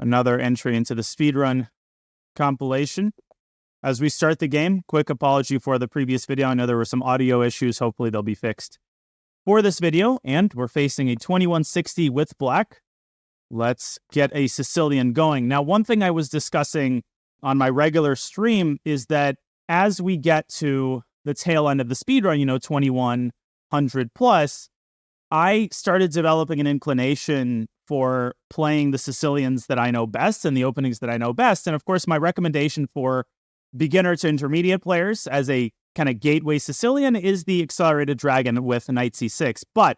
Another entry into the speedrun compilation. As we start the game, quick apology for the previous video. I know there were some audio issues. Hopefully they'll be fixed for this video. And we're facing a 2160 with black. Let's get a Sicilian going. Now, one thing I was discussing on my regular stream is that as we get to the tail end of the speedrun, 2100 plus, I started developing an inclination for playing the Sicilians that I know best and the openings that I know best. And of course, my recommendation for beginner to intermediate players as a kind of gateway Sicilian is the Accelerated Dragon with Knight C6. But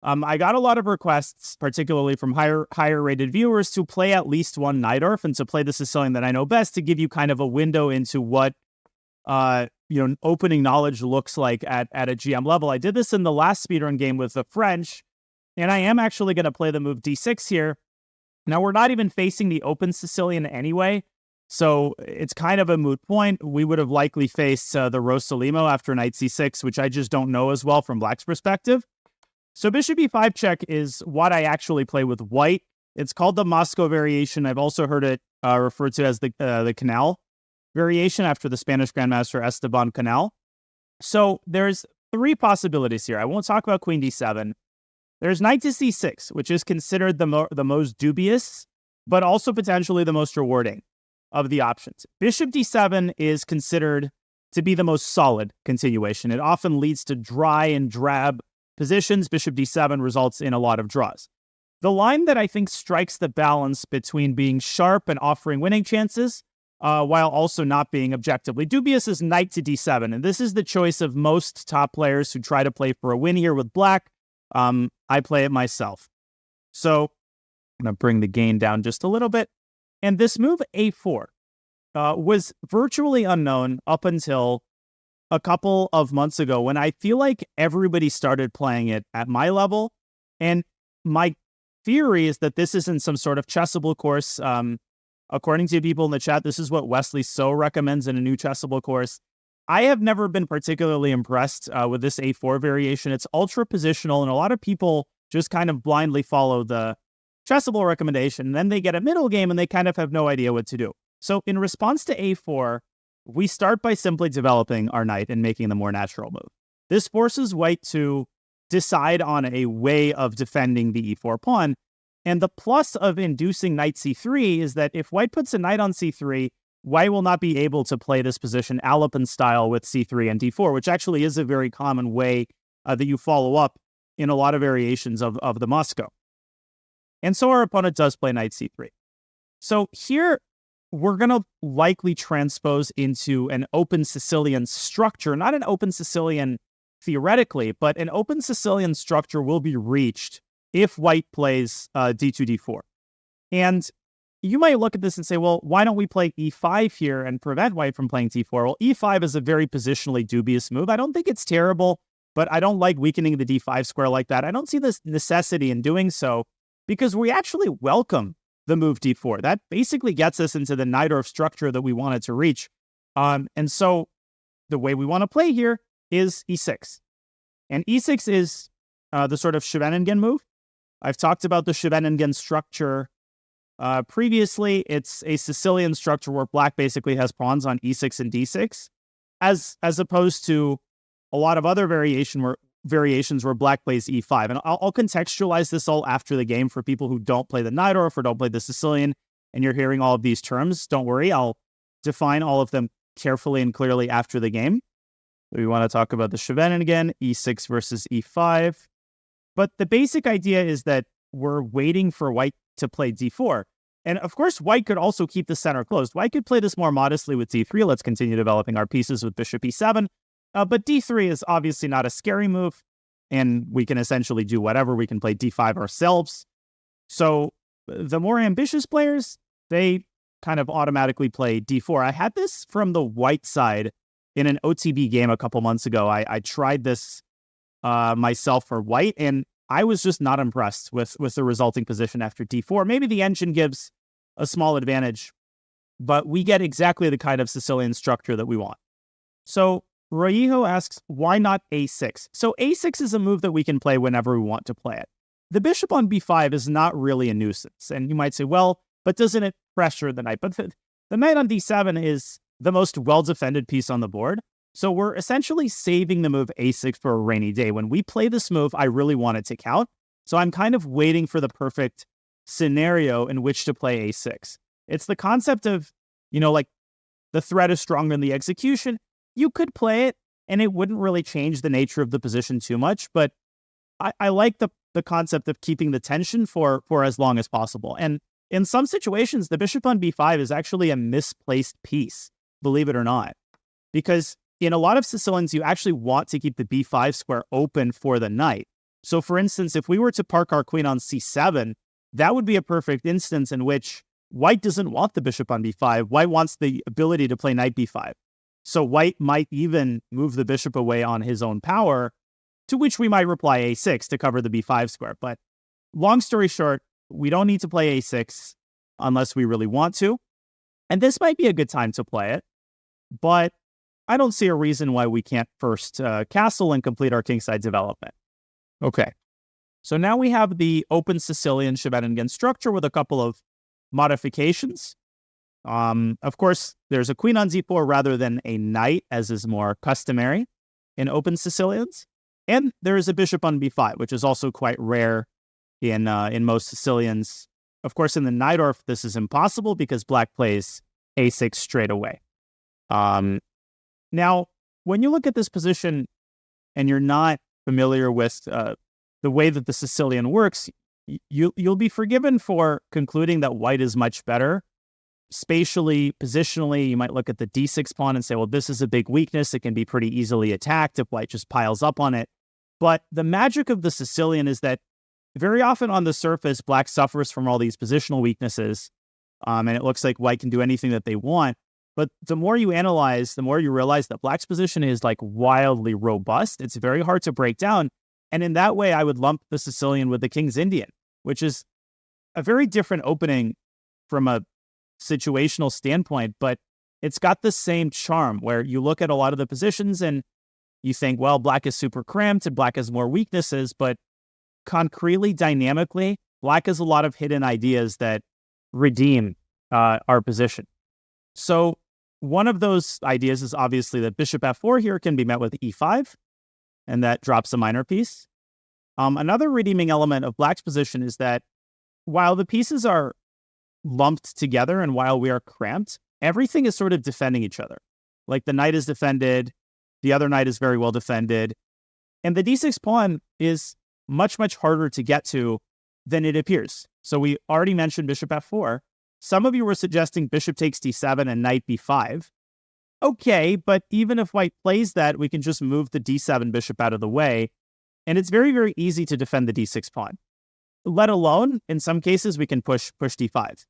I got a lot of requests, particularly from higher rated viewers, to play at least one Najdorf and to play the Sicilian that I know best, to give you kind of a window into what opening knowledge looks like at a GM level. I did this in the last speedrun game with the French, and I am actually going to play the move D6 here. Now, we're not even facing the open Sicilian anyway, so it's kind of a moot point. We would have likely faced the Rosalimo after Knight C6, which I just don't know as well from black's perspective. So bishop e5 check is what I actually play with white. It's called the Moscow variation. I've also heard it referred to as the Canal variation after the Spanish Grandmaster Esteban Canal. So there's three possibilities here. I won't talk about Queen D7. There's Knight to C6, which is considered the most dubious, but also potentially the most rewarding of the options. Bishop D7 is considered to be the most solid continuation. It often leads to dry and drab positions. Bishop D7 results in a lot of draws. The line that I think strikes the balance between being sharp and offering winning chances, while also not being objectively dubious, is Knight to D7. And this is the choice of most top players who try to play for a win here with black. I play it myself. So I'm going to bring the gain down just a little bit. And this move, A4, was virtually unknown up until a couple of months ago, when I feel like everybody started playing it at my level. And my theory is that this isn't some sort of chessable course. According to people in the chat, this is what Wesley So recommends in a new chessable course. I have never been particularly impressed with this A4 variation. It's ultra positional, and a lot of people just kind of blindly follow the chessable recommendation. And then they get a middle game and they kind of have no idea what to do. So in response to A4, we start by simply developing our knight and making the more natural move. This forces white to decide on a way of defending the E4 pawn. And the plus of inducing Knight C3 is that if white puts a knight on C3, white will not be able to play this position Alapin style with C3 and D4, which actually is a very common way that you follow up in a lot of variations of the Moscow. And so our opponent does play Knight C3. So here, we're going to likely transpose into an open Sicilian structure, not an open Sicilian theoretically, but an open Sicilian structure will be reached if white plays D2, D4. And you might look at this and say, well, why don't we play E5 here and prevent white from playing T4? Well, E5 is a very positionally dubious move. I don't think it's terrible, but I don't like weakening the D5 square like that. I don't see this necessity in doing so because we actually welcome the move D4. That basically gets us into the Najdorf structure that we wanted to reach. And so the way we want to play here is E6. And E6 is the sort of Scheveningen move. I've talked about the Scheveningen structure previously. It's a Sicilian structure where black basically has pawns on E6 and D6, as opposed to a lot of other variations where black plays E5. And I'll contextualize this all after the game for people who don't play the Najdorf or don't play the Sicilian, and you're hearing all of these terms. Don't worry, I'll define all of them carefully and clearly after the game. We want to talk about the Scheveningen, E6 versus E5. But the basic idea is that we're waiting for white to play D4. And of course, white could also keep the center closed. White could play this more modestly with D3. Let's continue developing our pieces with bishop E7. But D3 is obviously not a scary move, and we can essentially do whatever. We can play D5 ourselves. So the more ambitious players, they kind of automatically play D4. I had this from the white side in an OTB game a couple months ago. I tried this myself for white, and I was just not impressed with the resulting position after D4. Maybe the engine gives a small advantage, but we get exactly the kind of Sicilian structure that we want. So Royiho asks, why not A6? So A6 is a move that we can play whenever we want to play it. The bishop on B5 is not really a nuisance. And you might say, well, but doesn't it pressure the knight? But the knight on d7 is the most well-defended piece on the board. So we're essentially saving the move a6 for a rainy day. When we play this move, I really want it to count. So I'm kind of waiting for the perfect scenario in which to play a6. It's the concept of, like the threat is stronger than the execution. You could play it and it wouldn't really change the nature of the position too much. But I like the concept of keeping the tension for as long as possible. And in some situations, the bishop on b5 is actually a misplaced piece, believe it or not, because in a lot of Sicilians, you actually want to keep the b5 square open for the knight. So for instance, if we were to park our queen on c7, that would be a perfect instance in which white doesn't want the bishop on b5. White wants the ability to play knight b5. So white might even move the bishop away on his own power, to which we might reply a6 to cover the b5 square. But long story short, we don't need to play a6 unless we really want to. And this might be a good time to play it, but I don't see a reason why we can't first castle and complete our kingside development. Okay, so now we have the open Sicilian Scheveningen structure with a couple of modifications. Of course, there's a queen on z4 rather than a knight, as is more customary in open Sicilians. And there is a bishop on b5, which is also quite rare in most Sicilians. Of course, in the Najdorf, this is impossible because black plays a6 straight away. Now, when you look at this position and you're not familiar with the way that the Sicilian works, you'll be forgiven for concluding that white is much better. Spatially, positionally, you might look at the d6 pawn and say, well, this is a big weakness. It can be pretty easily attacked if white just piles up on it. But the magic of the Sicilian is that very often on the surface, black suffers from all these positional weaknesses, and it looks like white can do anything that they want. But the more you analyze, the more you realize that black's position is like wildly robust. It's very hard to break down. And in that way, I would lump the Sicilian with the King's Indian, which is a very different opening from a situational standpoint, but it's got the same charm where you look at a lot of the positions and you think, well, black is super cramped and black has more weaknesses, but concretely, dynamically, black has a lot of hidden ideas that redeem our position. So one of those ideas is obviously that bishop f4 here can be met with e5, and that drops a minor piece. Another redeeming element of black's position is that while the pieces are lumped together and while we are cramped, everything is sort of defending each other. Like the knight is defended, the other knight is very well defended, and the d6 pawn is much, much harder to get to than it appears. So we already mentioned bishop f4. Some of you were suggesting bishop takes d7 and knight b5. Okay, but even if white plays that, we can just move the d7 bishop out of the way, and it's very, very easy to defend the d6 pawn. Let alone, in some cases, we can push d5.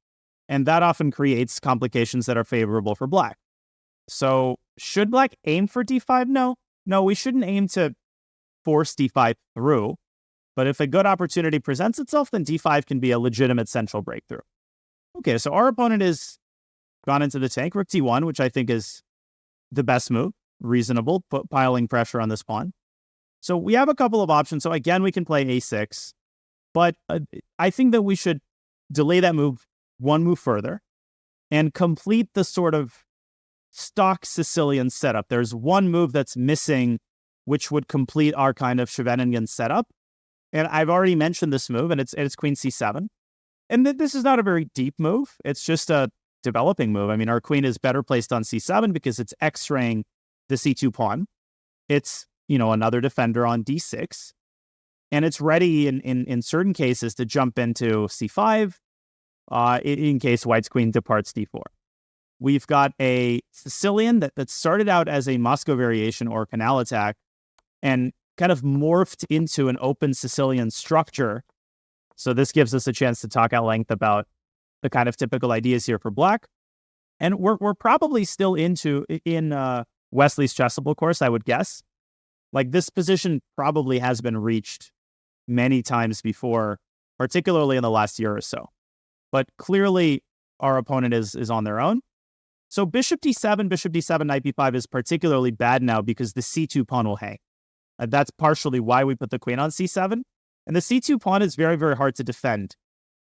And that often creates complications that are favorable for black. So should black aim for d5? No, we shouldn't aim to force d5 through. But if a good opportunity presents itself, then d5 can be a legitimate central breakthrough. Okay, so our opponent has gone into the tank, rook d1, which I think is the best move, reasonable, piling pressure on this pawn. So we have a couple of options. So again, we can play a6, but I think that we should delay that move one move further and complete the sort of stock Sicilian setup. There's one move that's missing, which would complete our kind of Scheveningen setup. And I've already mentioned this move, and it's queen c7. And this is not a very deep move. It's just a developing move. I mean, our queen is better placed on c7 because it's x-raying the c2 pawn. It's, another defender on d6. And it's ready in certain cases to jump into c5 in case white's queen departs d4. We've got a Sicilian that started out as a Moscow variation or canal attack and kind of morphed into an open Sicilian structure. So this gives us a chance to talk at length about the kind of typical ideas here for black. And we're probably still in Wesley's chessable course, I would guess. Like this position probably has been reached many times before, particularly in the last year or so. But clearly our opponent is on their own. So bishop d7, knight b5 is particularly bad now because the c2 pawn will hang. That's partially why we put the queen on c7. And the c2 pawn is very, very hard to defend.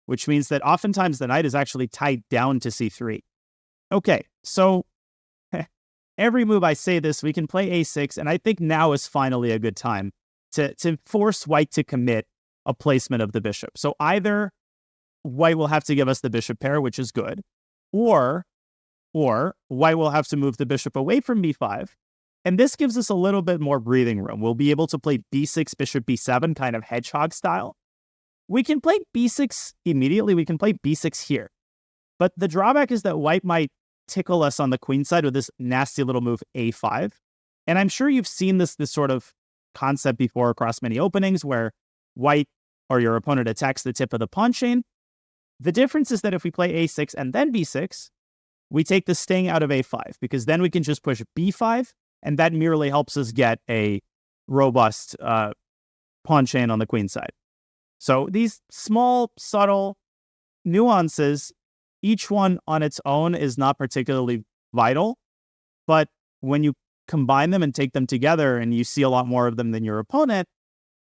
which means that oftentimes the knight is actually tied down to c3. Okay, so every move I say this, we can play a6, and I think now is finally a good time to force white to commit a placement of the bishop. So either white will have to give us the bishop pair, which is good, or white will have to move the bishop away from b5, and this gives us a little bit more breathing room. We'll be able to play b6, bishop b7, kind of hedgehog style. We can play b6 immediately. We can play b6 here. But the drawback is that white might tickle us on the queen side with this nasty little move a5. And I'm sure you've seen this sort of concept before across many openings where white or your opponent attacks the tip of the pawn chain. The difference is that if we play a6 and then b6, we take the sting out of a5 because then we can just push b5, and that merely helps us get a robust pawn chain on the queen side. So these small, subtle nuances, each one on its own is not particularly vital, but when you combine them and take them together and you see a lot more of them than your opponent,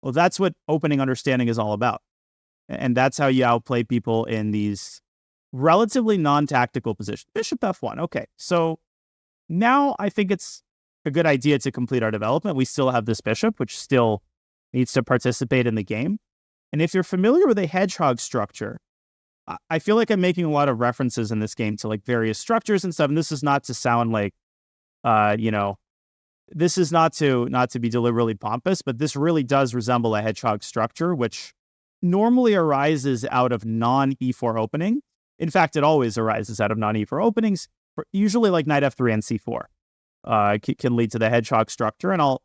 well, that's what opening understanding is all about. And that's how you outplay people in these relatively non-tactical positions. Bishop f1. Okay, so now I think it's a good idea to complete our development. We still have this bishop, which still needs to participate in the game. And if you're familiar with a hedgehog structure, I feel like I'm making a lot of references in this game to like various structures and stuff. And this is not to sound like, this is not to be deliberately pompous, but this really does resemble a hedgehog structure, which normally arises out of non-e4 opening. In fact, it always arises out of non-e4 openings, usually like knight f3 and c4 can lead to the hedgehog structure. And I'll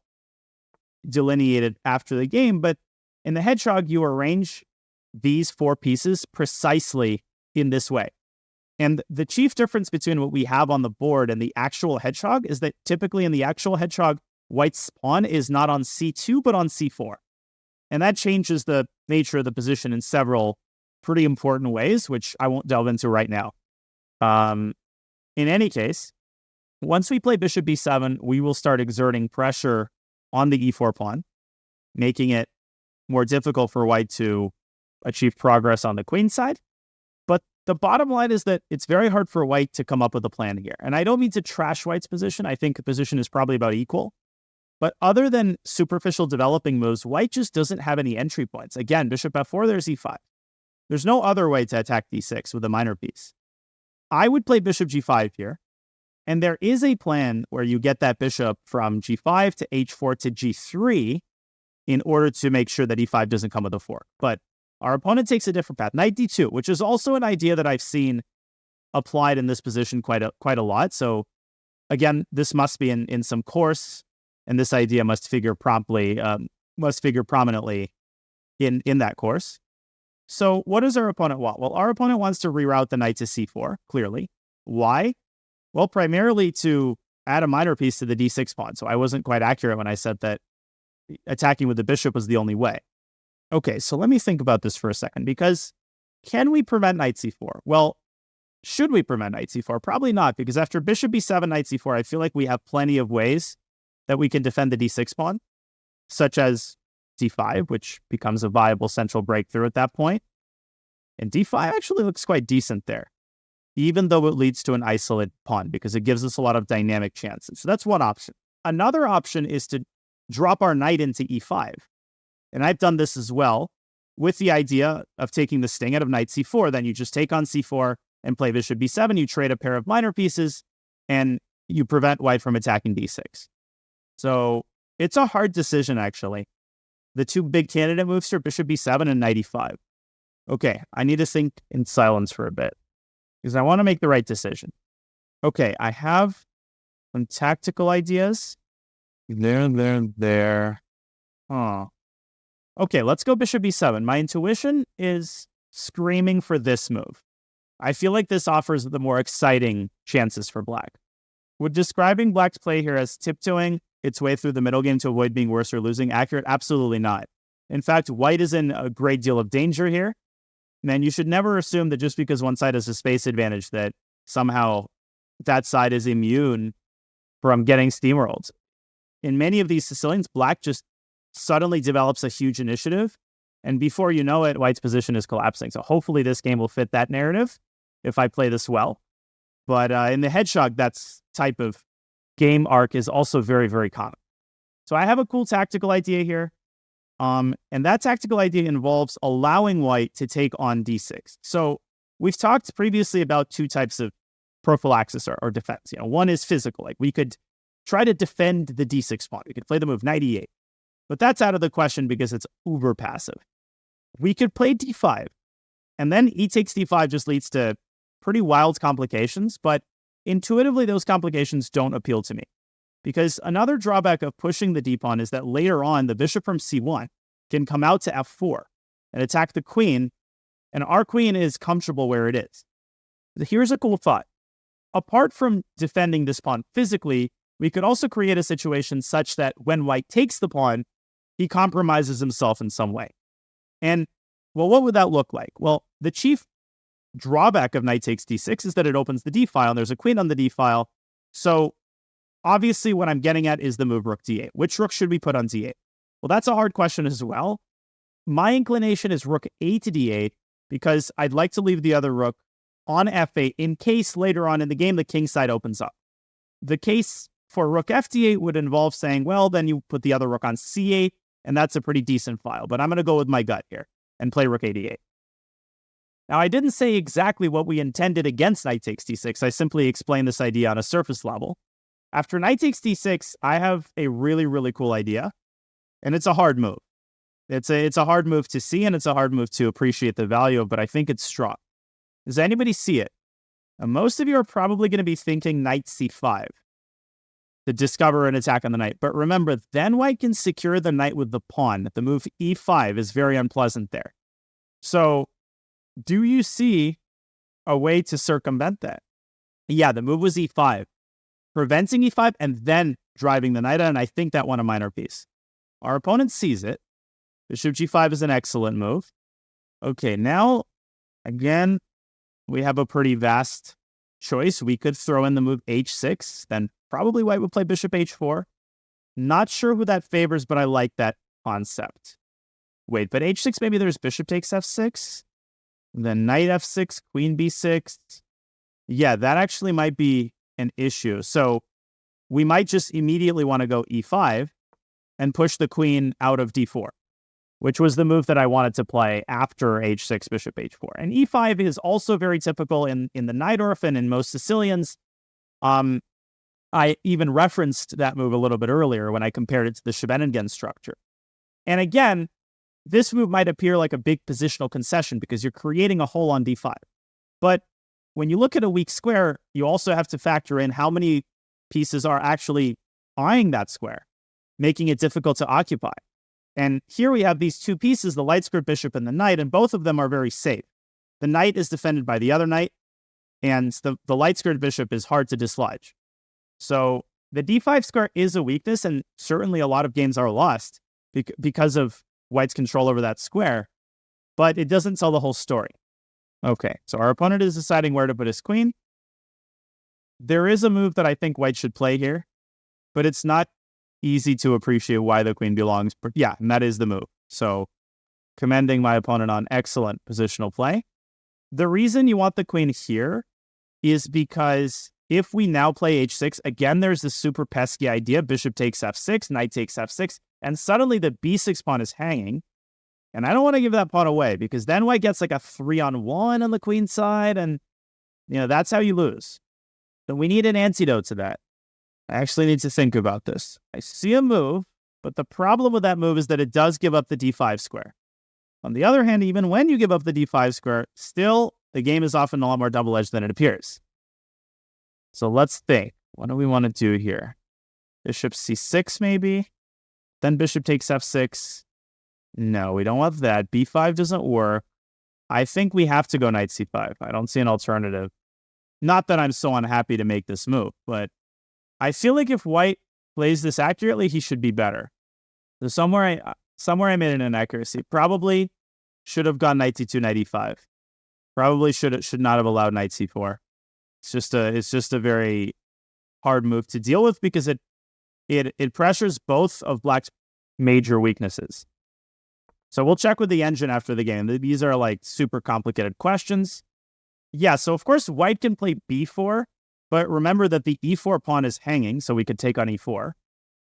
delineate it after the game. But in the hedgehog, you arrange these four pieces precisely in this way. And the chief difference between what we have on the board and the actual hedgehog is that typically in the actual hedgehog, white's pawn is not on c2, but on c4. And that changes the nature of the position in several pretty important ways, which I won't delve into right now. In any case, once we play bishop b7, we will start exerting pressure on the e4 pawn, making it more difficult for white to achieve progress on the queen side. But the bottom line is that it's very hard for white to come up with a plan here. And I don't mean to trash white's position. I think the position is probably about equal. But other than superficial developing moves, white just doesn't have any entry points. Again, bishop f4, there's e5. There's no other way to attack d6 with a minor piece. I would play bishop g5 here. And there is a plan where you get that bishop from g5 to h4 to g3 in order to make sure that e5 doesn't come with a fork. But our opponent takes a different path, knight d2, which is also an idea that I've seen applied in this position quite a lot. So again, this must be in some course, and this idea must figure prominently in that course. So what does our opponent want? Well, our opponent wants to reroute the knight to c4, clearly. Why? Well, primarily to add a minor piece to the d6 pawn. So I wasn't quite accurate when I said that attacking with the bishop was the only way. Okay, so let me think about this for a second, because can we prevent knight c4? Well, should we prevent knight c4? Probably not, because after bishop b7, knight c4, I feel like we have plenty of ways that we can defend the d6 pawn, such as d5, which becomes a viable central breakthrough at that point. And d5 actually looks quite decent there, even though it leads to an isolated pawn, because it gives us a lot of dynamic chances. So that's one option. Another option is to drop our knight into e5. And I've done this as well, with the idea of taking the sting out of knight c4. Then you just take on c4 and play bishop b7. You trade a pair of minor pieces, and you prevent white from attacking d6. So it's a hard decision, actually. The two big candidate moves are bishop b7 and knight e5. Okay, I need to think in silence for a bit, because I want to make the right decision. Okay, I have some tactical ideas. There. Okay, let's go bishop b7. My intuition is screaming for this move. I feel like this offers the more exciting chances for black. Would describing black's play here as tiptoeing its way through the middle game to avoid being worse or losing accurate? Absolutely not. In fact, white is in a great deal of danger here. Man, you should never assume that just because one side has a space advantage that somehow that side is immune from getting steamrolled. In many of these Sicilians, black just suddenly develops a huge initiative And before you know it, white's position is collapsing. So hopefully this game will fit that narrative if I play this well. But in the hedgehog, that type of game arc is also very, very common. So I have a cool tactical idea here. And that tactical idea involves allowing white to take on d6. So we've talked previously about two types of prophylaxis or defense. One is physical. Like we could try to defend the d6 pawn. We could play the move knight e8. But that's out of the question because it's uber passive. We could play d5. And then e takes d5 just leads to pretty wild complications. But intuitively, those complications don't appeal to me. Because another drawback of pushing the d-pawn is that later on, the bishop from c1 can come out to f4 and attack the queen, and our queen is comfortable where it is. Here's a cool thought. Apart from defending this pawn physically, we could also create a situation such that when white takes the pawn, he compromises himself in some way. And, well, what would that look like? Well, the chief drawback of knight takes d6 is that it opens the d-file, and there's a queen on the d-file. So obviously, what I'm getting at is the move rook d8. Which rook should we put on d8? Well, that's a hard question as well. My inclination is rook a to d8 because I'd like to leave the other rook on f8 in case later on in the game the king side opens up. The case for rook f d8 would involve saying, well, then you put the other rook on c8, and that's a pretty decent file. But I'm going to go with my gut here and play rook a d8. Now, I didn't say exactly what we intended against knight takes d6. I simply explained this idea on a surface level. After knight takes d6, I have a really, really cool idea, and it's a hard move. It's a hard move to see, and it's a hard move to appreciate the value of, but I think it's strong. Does anybody see it? Now, most of you are probably going to be thinking knight c5 to discover an attack on the knight. But remember, then white can secure the knight with the pawn. The move e5 is very unpleasant there. So do you see a way to circumvent that? Yeah, the move was e5. Preventing e5 and then driving the knight out, and I think that won a minor piece. Our opponent sees it. Bishop g5 is an excellent move. Okay, now, again, we have a pretty vast choice. We could throw in the move h6, then probably white would play bishop h4. Not sure who that favors, but I like that concept. Wait, but h6, maybe there's bishop takes f6, then knight f6, queen b6. Yeah, that actually might be an issue. So we might just immediately want to go e5 and push the queen out of d4, which was the move that I wanted to play after h6, bishop h4. And e5 is also very typical in the Najdorf and in most Sicilians. I even referenced that move a little bit earlier when I compared it to the Scheveningen structure. And again, this move might appear like a big positional concession because you're creating a hole on d5. But when you look at a weak square, you also have to factor in how many pieces are actually eyeing that square, making it difficult to occupy. And here we have these two pieces, the light squared bishop and the knight, and both of them are very safe. The knight is defended by the other knight, and the light squared bishop is hard to dislodge. So the d5 square is a weakness, and certainly a lot of games are lost because of white's control over that square, but it doesn't tell the whole story. Okay, so our opponent is deciding where to put his queen. There is a move that I think white should play here, but it's not easy to appreciate why the queen belongs. But yeah, and that is the move. So commending my opponent on excellent positional play. The reason you want the queen here is because if we now play h6, again, there's this super pesky idea. Bishop takes f6, knight takes f6, and suddenly the b6 pawn is hanging. And I don't want to give that pawn away because then white gets like a 3-on-1 on the queen side, and that's how you lose. So we need an antidote to that. I actually need to think about this. I see a move, but the problem with that move is that it does give up the d5 square. On the other hand, even when you give up the d5 square, still the game is often a lot more double-edged than it appears. So let's think. What do we want to do here? Bishop c6 maybe? Then bishop takes f6. No, we don't want that. b5 doesn't work. I think we have to go knight c5. I don't see an alternative. Not that I'm so unhappy to make this move, but I feel like if white plays this accurately, he should be better. So somewhere I made an inaccuracy. Probably should have gone knight c2, knight e5. Probably should not have allowed knight c4. It's just a very hard move to deal with because it pressures both of black's major weaknesses. So we'll check with the engine after the game. These are like super complicated questions. Yeah, so of course white can play b4, but remember that the e4 pawn is hanging, so we could take on e4.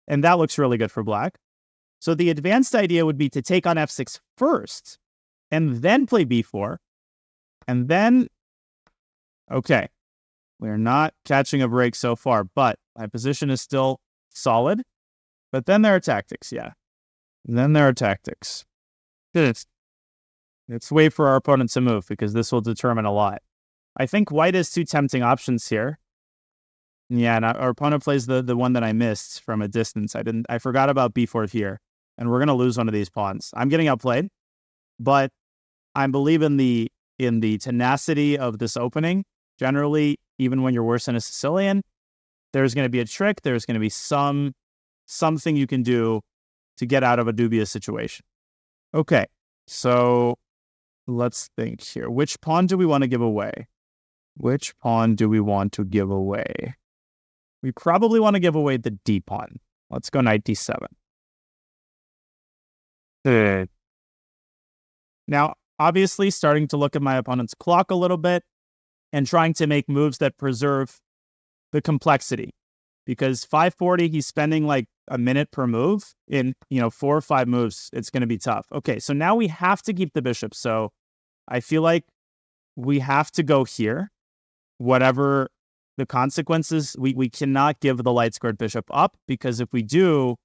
And that looks really good for black. So the advanced idea would be to take on f6 first, and then play b4. And then, okay, we're not catching a break so far, but my position is still solid. But then there are tactics, yeah. Then there are tactics. Let's wait for our opponent to move, because this will determine a lot. I think white has 2 tempting options here. Yeah, and our opponent plays the one that I missed from a distance. I forgot about b4 here, and we're going to lose one of these pawns. I'm getting outplayed, but I believe in the tenacity of this opening. Generally, even when you're worse than a Sicilian, there's going to be a trick. There's going to be something you can do to get out of a dubious situation. Okay, so let's think here. Which pawn do we want to give away? Which pawn do we want to give away? We probably want to give away the d pawn. Let's go knight d7. Now, obviously, starting to look at my opponent's clock a little bit and trying to make moves that preserve the complexity. Because 540, he's spending like a minute per move. In 4 or 5 moves, it's going to be tough. Okay, so now we have to keep the bishop. So I feel like we have to go here. Whatever the consequences, we cannot give the light squared bishop up, because if we do,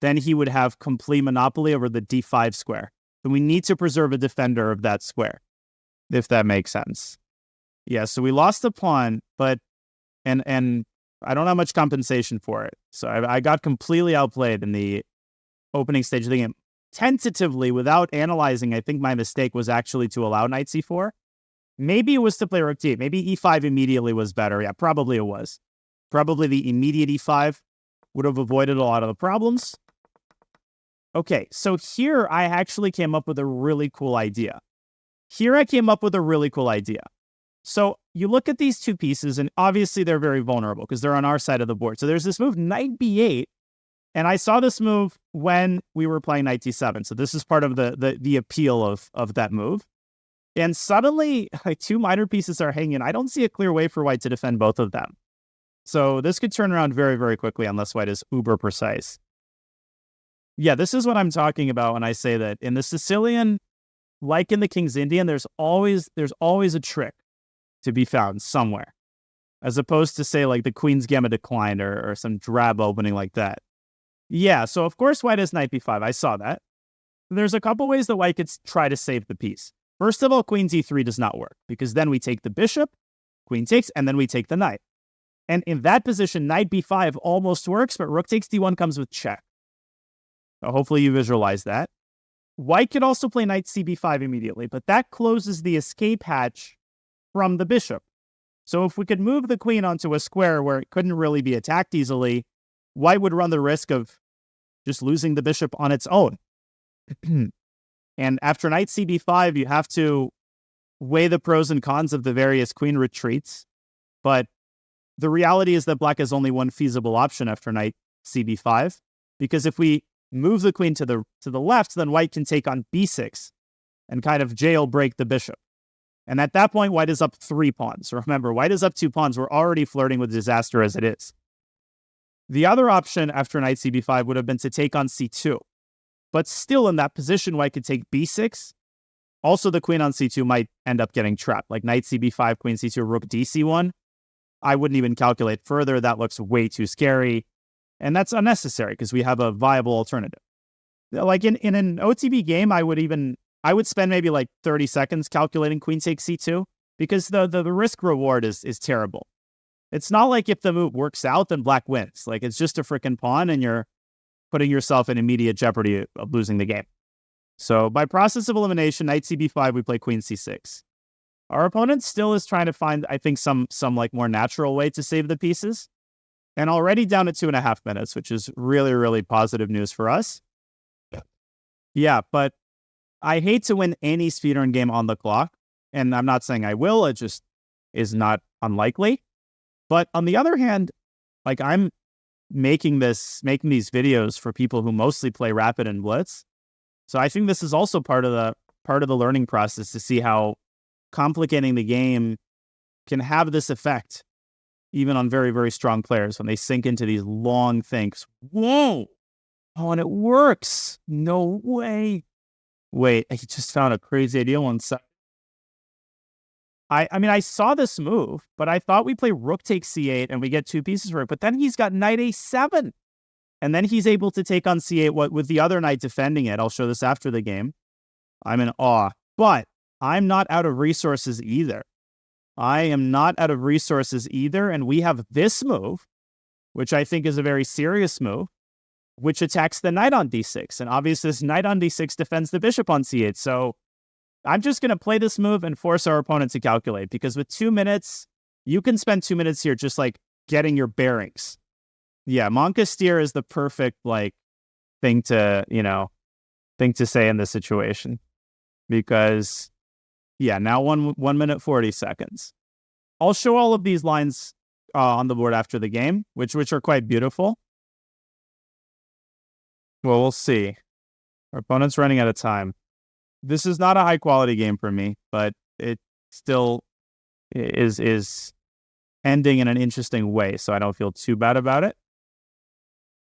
then he would have complete monopoly over the d5 square. So we need to preserve a defender of that square, if that makes sense. Yeah, so we lost the pawn, but and I don't have much compensation for it. So I got completely outplayed in the opening stage of the game. Tentatively, without analyzing, I think my mistake was actually to allow knight c4. Maybe it was to play rook d8. Maybe e5 immediately was better. Yeah, probably it was. Probably the immediate e5 would have avoided a lot of the problems. Okay, so here I actually came up with a really cool idea. So you look at these 2 pieces, and obviously they're very vulnerable because they're on our side of the board. So there's this move, knight b8, and I saw this move when we were playing knight d7. So this is part of the appeal of that move. And suddenly, 2 minor pieces are hanging. I don't see a clear way for white to defend both of them. So this could turn around very, very quickly unless white is uber precise. Yeah, this is what I'm talking about when I say that in the Sicilian, like in the King's Indian, there's always a trick to be found somewhere, as opposed to, say, like the Queen's Gamma Decline or some drab opening like that. Yeah, so of course white has knight b5. I saw that. There's a couple ways that white could try to save the piece. First of all, queen d3 does not work, because then we take the bishop, queen takes, and then we take the knight. And in that position, knight b5 almost works, but rook takes d1 comes with check. So hopefully you visualize that. White could also play knight cb5 immediately, but that closes the escape hatch from the bishop. So if we could move the queen onto a square where it couldn't really be attacked easily, white would run the risk of just losing the bishop on its own. And after knight cb5, you have to weigh the pros and cons of the various queen retreats. But the reality is that black has only one feasible option after knight cb5, because if we move the queen to the left, then white can take on b6 and kind of jailbreak the bishop. And at that point, white is up 3 pawns. Remember, white is up 2 pawns. We're already flirting with disaster as it is. The other option after knight cb5 would have been to take on c2. But still in that position, white could take b6. Also, the queen on c2 might end up getting trapped, like knight cb5, queen c2, rook dc1. I wouldn't even calculate further. That looks way too scary. And that's unnecessary because we have a viable alternative. Like in an OTB game, I would spend maybe like 30 seconds calculating queen takes c2, because the risk reward is terrible. It's not like if the move works out, then black wins. Like, it's just a freaking pawn and you're putting yourself in immediate jeopardy of losing the game. So by process of elimination, knight cb5, we play queen c6. Our opponent still is trying to find, I think, some like more natural way to save the pieces. And already down at 2.5 minutes, which is really, really positive news for us. Yeah, but I hate to win any speedrun game on the clock. And I'm not saying I will, it just is not unlikely. But on the other hand, like, I'm making these videos for people who mostly play Rapid and Blitz. So I think this is also part of the learning process to see how complicating the game can have this effect, even on very, very strong players when they sink into these long things. Whoa! Oh, and it works. No way. Wait, I just found a crazy idea one second. I mean, I saw this move, but I thought we play rook takes c8 and we get two pieces for it. But then he's got knight a7. And then he's able to take on c8 with the other knight defending it. I'll show this after the game. I'm in awe. But I'm not out of resources either. And we have this move, which I think is a very serious move, which attacks the knight on d6. And obviously, this knight on d6 defends the bishop on c8. So I'm just going to play this move and force our opponent to calculate, because with 2 minutes, you can spend 2 minutes here just like getting your bearings. Yeah, Monka steer is the perfect thing to say in this situation, because now 1 minute 40 seconds. I'll show all of these lines on the board after the game, which are quite beautiful. Well, we'll see. Our opponent's running out of time. This is not a high quality game for me, but it still is ending in an interesting way, so I don't feel too bad about it.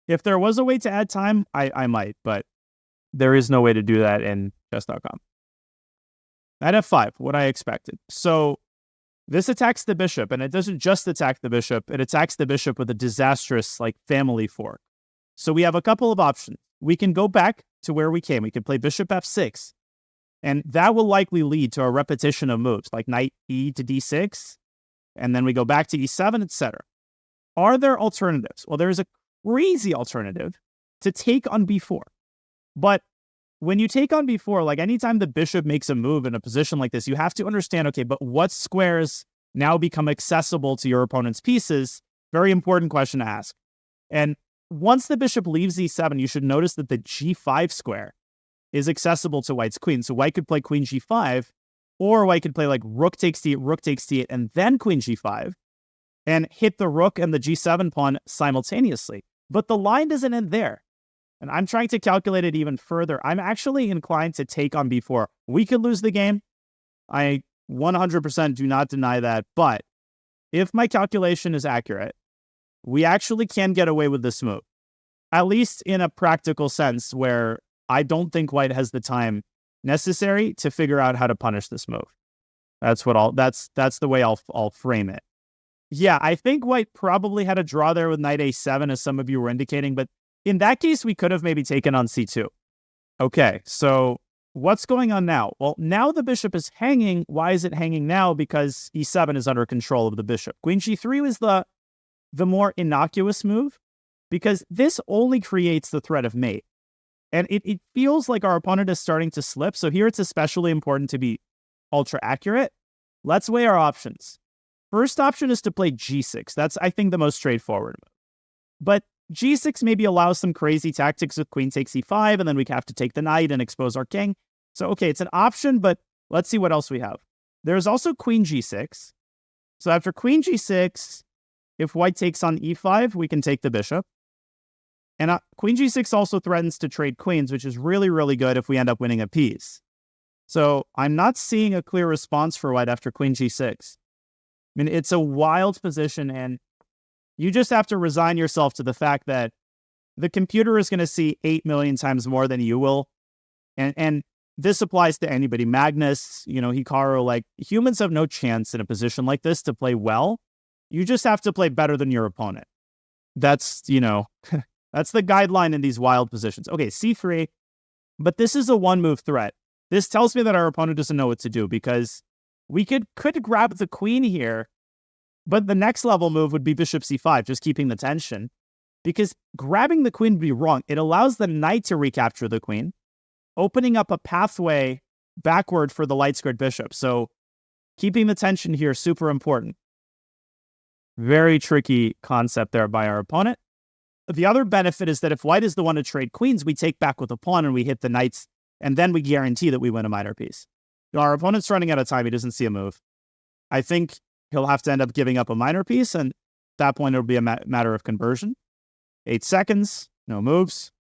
If there was a way to add time, I might, but there is no way to do that in chess.com. Knight f5, what I expected. So this attacks the bishop, and it doesn't just attack the bishop, it attacks the bishop with a disastrous family fork. So we have a couple of options. We can go back to where we came. We can play bishop f6. And that will likely lead to a repetition of moves, like knight e to d6, and then we go back to e7, etc. Are there alternatives? Well, there's a crazy alternative to take on b4. But when you take on b4, anytime the bishop makes a move in a position like this, you have to understand, okay, but what squares now become accessible to your opponent's pieces? Very important question to ask. And once the bishop leaves e7, you should notice that the g5 square is accessible to white's queen. So white could play queen g5, or white could play rook takes d8, and then queen g5, and hit the rook and the g7 pawn simultaneously. But the line doesn't end there. And I'm trying to calculate it even further. I'm actually inclined to take on b4. We could lose the game. I 100% do not deny that. But if my calculation is accurate, we actually can get away with this move, at least in a practical sense, where I don't think white has the time necessary to figure out how to punish this move. That's the way I'll frame it. Yeah, I think white probably had a draw there with knight a7, as some of you were indicating, but in that case, we could have maybe taken on c2. Okay, so what's going on now? Well, now the bishop is hanging. Why is it hanging now? Because e7 is under control of the bishop. Queen g3 was the more innocuous move, because this only creates the threat of mate. And it feels like our opponent is starting to slip. So here it's especially important to be ultra accurate. Let's weigh our options. First option is to play g6. That's, I think, the most straightforward move. But g6 maybe allows some crazy tactics with queen takes e5, and then we have to take the knight and expose our king. So, okay, it's an option, but let's see what else we have. There's also queen g6. So after queen g6, if white takes on e5, we can take the bishop. And queen g6 also threatens to trade queens, which is really, really good if we end up winning a piece. So I'm not seeing a clear response for white after queen g6. I mean, it's a wild position, and you just have to resign yourself to the fact that the computer is going to see 8 million times more than you will. And this applies to anybody. Magnus, Hikaru, humans have no chance in a position like this to play well. You just have to play better than your opponent. That's, that's the guideline in these wild positions. Okay, c3, but this is a one-move threat. This tells me that our opponent doesn't know what to do, because we could grab the queen here, but the next level move would be bishop c5, just keeping the tension, because grabbing the queen would be wrong. It allows the knight to recapture the queen, opening up a pathway backward for the light-squared bishop. So keeping the tension here, super important. Very tricky concept there by our opponent. The other benefit is that if white is the one to trade queens, we take back with a pawn and we hit the knights, and then we guarantee that we win a minor piece. Our opponent's running out of time. He doesn't see a move. I think he'll have to end up giving up a minor piece, and at that point, it'll be a matter of conversion. 8 seconds, no moves.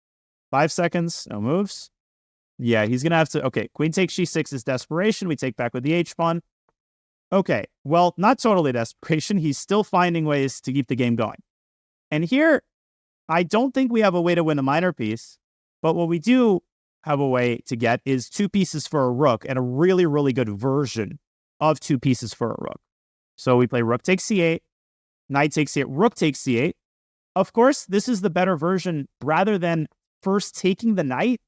5 seconds, no moves. Yeah, he's going to have to... Okay, queen takes g6 is desperation. We take back with the h-pawn. Okay, well, not totally desperation. He's still finding ways to keep the game going. And here, I don't think we have a way to win a minor piece, but what we do have a way to get is 2 pieces for a rook, and a really, really good version of 2 pieces for a rook. So we play rook takes c8, knight takes c8, rook takes c8. Of course, this is the better version. Rather than first taking the knight,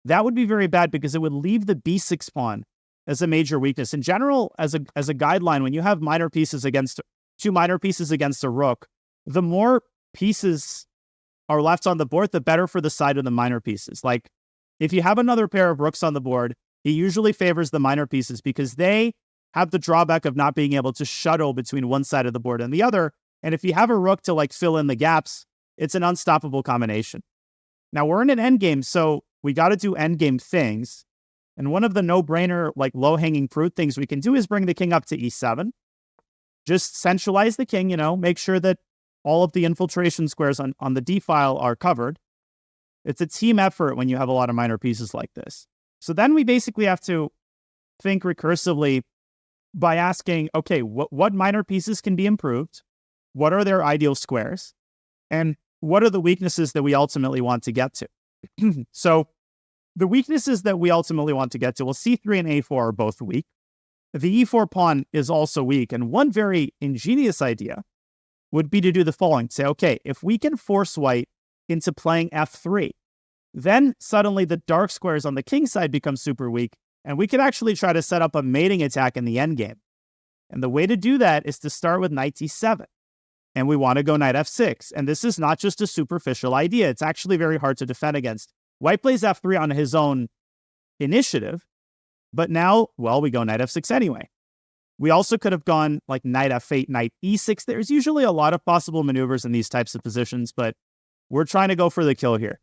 that would be very bad because it would leave the b6 pawn as a major weakness. In general, as a guideline, when you have 2 minor pieces against a rook, the more pieces are left on the board, the better for the side of the minor pieces. Like, if you have another pair of rooks on the board, it usually favors the minor pieces because they have the drawback of not being able to shuttle between one side of the board and the other. And if you have a rook to like fill in the gaps, it's an unstoppable combination. Now we're in an endgame, so we got to do endgame things. And one of the no-brainer, like low-hanging fruit things we can do is bring the king up to e7. Just centralize the king, make sure that all of the infiltration squares on the d file are covered. It's a team effort when you have a lot of minor pieces like this. So then we basically have to think recursively by asking, okay, what minor pieces can be improved? What are their ideal squares? And what are the weaknesses that we ultimately want to get to? So the weaknesses that we ultimately want to get to, well, c3 and a4 are both weak. The e4 pawn is also weak. And one very ingenious idea would be to do the following. Say, okay, if we can force white into playing f3, then suddenly the dark squares on the king side become super weak, and we could actually try to set up a mating attack in the endgame. And the way to do that is to start with knight d7. And we want to go knight f6. And this is not just a superficial idea. It's actually very hard to defend against. White plays f3 on his own initiative, but now, well, we go knight f6 anyway. We also could have gone like knight f8, knight e6. There's usually a lot of possible maneuvers in these types of positions, but we're trying to go for the kill here.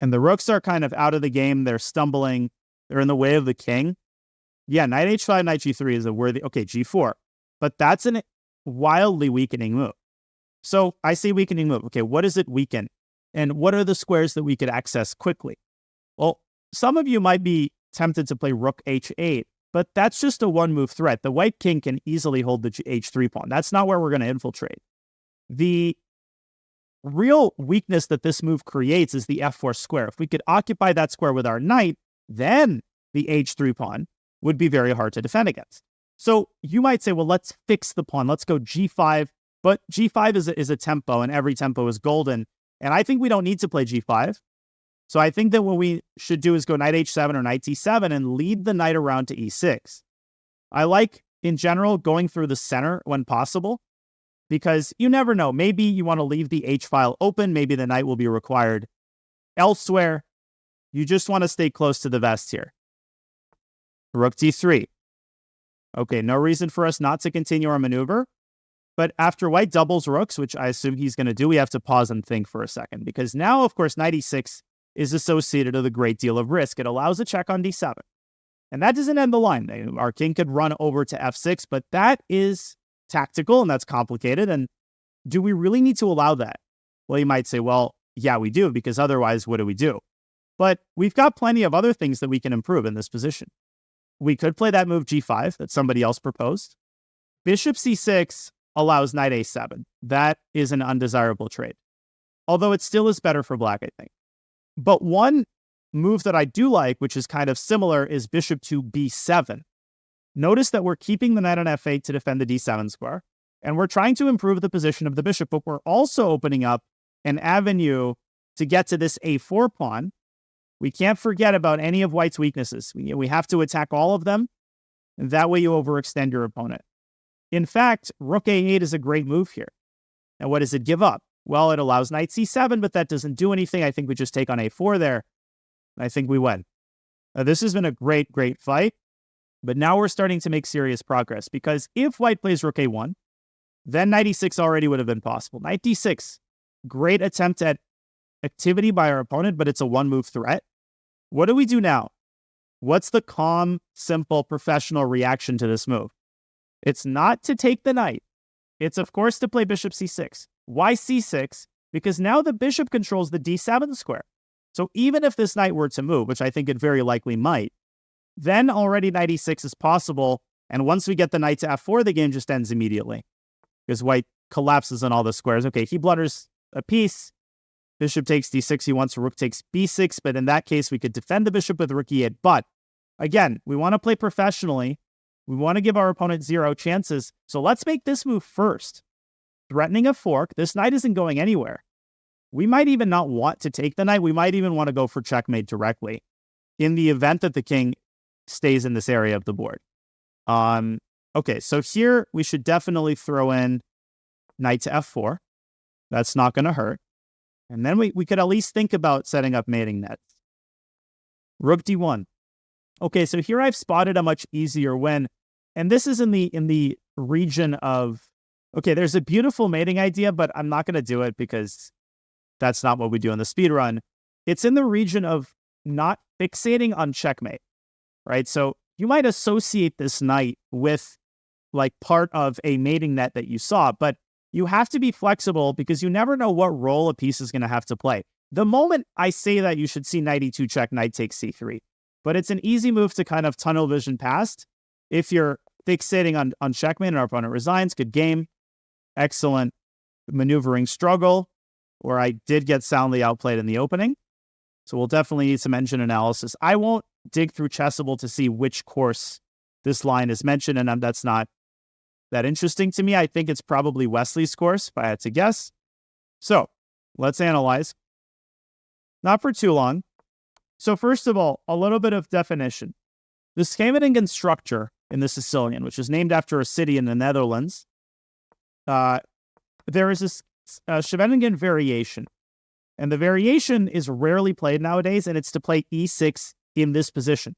And the rooks are kind of out of the game. They're stumbling. They're in the way of the king. Yeah, knight h5, knight g3 is a worthy... Okay, g4. But that's a wildly weakening move. So I say weakening move. Okay, what does it weaken? And what are the squares that we could access quickly? Well, some of you might be tempted to play rook h8, but that's just a one-move threat. The white king can easily hold the h3 pawn. That's not where we're going to infiltrate. The real weakness that this move creates is the f4 square. If we could occupy that square with our knight, then the h3 pawn would be very hard to defend against. So you might say, well, let's fix the pawn. Let's go g5. But g5 is a tempo, and every tempo is golden. And I think we don't need to play g5. So I think that what we should do is go knight h7 or knight d7 and lead the knight around to e6. I like, in general, going through the center when possible, because you never know. Maybe you want to leave the h file open. Maybe the knight will be required elsewhere. You just want to stay close to the vest here. Rook d3. Okay, no reason for us not to continue our maneuver. But after white doubles rooks, which I assume he's going to do, we have to pause and think for a second. Because now, of course, knight e6 is associated with a great deal of risk. It allows a check on d7. And that doesn't end the line. Our king could run over to f6, but that is tactical and that's complicated. And do we really need to allow that? Well, you might say, well, yeah, we do, because otherwise, what do we do? But we've got plenty of other things that we can improve in this position. We could play that move g5 that somebody else proposed. Bishop c6 allows knight a7. That is an undesirable trade, although it still is better for black, I think. But one move that I do like, which is kind of similar, is bishop to b7. Notice that we're keeping the knight on f8 to defend the d7 square, and we're trying to improve the position of the bishop, but we're also opening up an avenue to get to this a4 pawn. We can't forget about any of white's weaknesses. We have to attack all of them, and that way you overextend your opponent. In fact, rook a8 is a great move here. Now, what does it give up? Well, it allows knight c7, but that doesn't do anything. I think we just take on a4 there. I think we win. This has been a great, great fight, but now we're starting to make serious progress, because if white plays rook a1, then knight e6 already would have been possible. Knight d6, great attempt at activity by our opponent, but it's a one-move threat. What do we do now? What's the calm, simple, professional reaction to this move? It's not to take the knight. It's, of course, to play bishop c6. Why c6? Because now the bishop controls the d7 square. So even if this knight were to move, which I think it very likely might, then already knight e6 is possible. And once we get the knight to f4, the game just ends immediately because white collapses on all the squares. Okay, he blunders a piece. Bishop takes d6. He wants rook takes b6. But in that case, we could defend the bishop with rook e8. But again, we want to play professionally. We want to give our opponent 0 chances. So let's make this move first. Threatening a fork. This knight isn't going anywhere. We might even not want to take the knight. We might even want to go for checkmate directly in the event that the king stays in this area of the board. Okay, so here we should definitely throw in knight to f4. That's not going to hurt. And then we could at least think about setting up mating nets. Rook d1. Okay, so here I've spotted a much easier win. And this is in the region of, okay, there's a beautiful mating idea, but I'm not going to do it because that's not what we do in the speedrun. It's in the region of not fixating on checkmate, right? So you might associate this knight with like part of a mating net that you saw, but you have to be flexible because you never know what role a piece is going to have to play. The moment I say that, you should see knight e2 check, knight takes c3. But it's an easy move to kind of tunnel vision past. If you're fixating on checkmate and our opponent resigns, good game. Excellent maneuvering struggle, where I did get soundly outplayed in the opening. So we'll definitely need some engine analysis. I won't dig through Chessable to see which course this line is mentioned, and that's not that interesting to me. I think it's probably Wesley's course, if I had to guess. So let's analyze. Not for too long. So first of all, a little bit of definition. The Scheveningen structure in the Sicilian, which is named after a city in the Netherlands, there is this Scheveningen variation. And the variation is rarely played nowadays, and it's to play e6 in this position.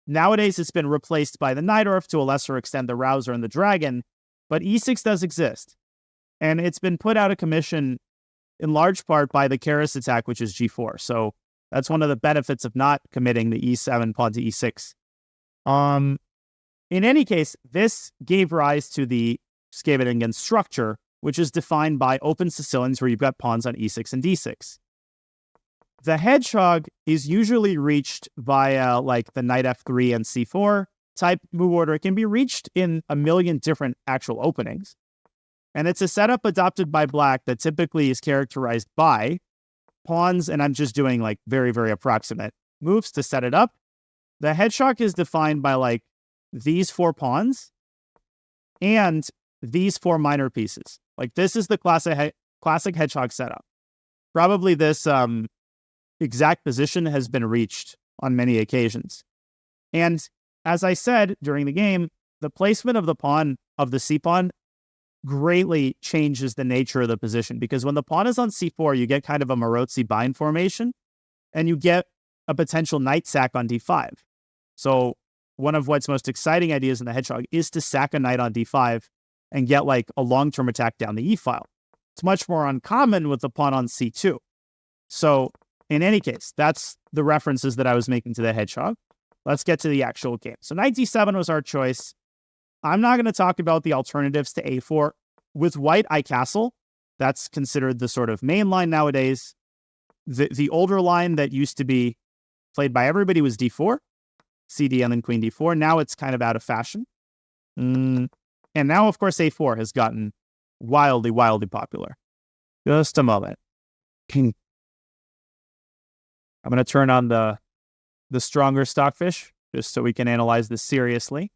Nowadays, it's been replaced by the Najdorf, to a lesser extent the Rouser and the Dragon, but e6 does exist. And it's been put out of commission in large part by the Keres attack, which is g4. So that's one of the benefits of not committing the e7 pawn to e6. In any case, this gave rise to the Scheveningen structure, which is defined by open Sicilians where you've got pawns on e6 and d6. The hedgehog is usually reached via like the knight f3 and c4 type move order. It can be reached in a million different actual openings. And it's a setup adopted by black that typically is characterized by pawns, and I'm just doing like very, very approximate moves to set it up. The hedgehog is defined by like these 4 pawns and these 4 minor pieces. Like this is the classic hedgehog setup. Probably this exact position has been reached on many occasions. And as I said during the game, the placement of the pawn, of the c-pawn, greatly changes the nature of the position, because when the pawn is on c4, you get kind of a Marozzi bind formation, and you get a potential knight sack on d5. So one of what's most exciting ideas in the hedgehog is to sack a knight on d5 and get like a long-term attack down the e file. It's much more uncommon with the pawn on c2. So in any case, that's the references that I was making to the hedgehog. Let's get to the actual game. So knight d7 was our choice. I'm not going to talk about the alternatives to a4. With white, I castle. That's considered the sort of main line nowadays. The older line that used to be played by everybody was d4, cd, and then queen d4. Now it's kind of out of fashion. And now, of course, a4 has gotten wildly, wildly popular. Just a moment. I'm going to turn on the stronger stockfish just so we can analyze this seriously.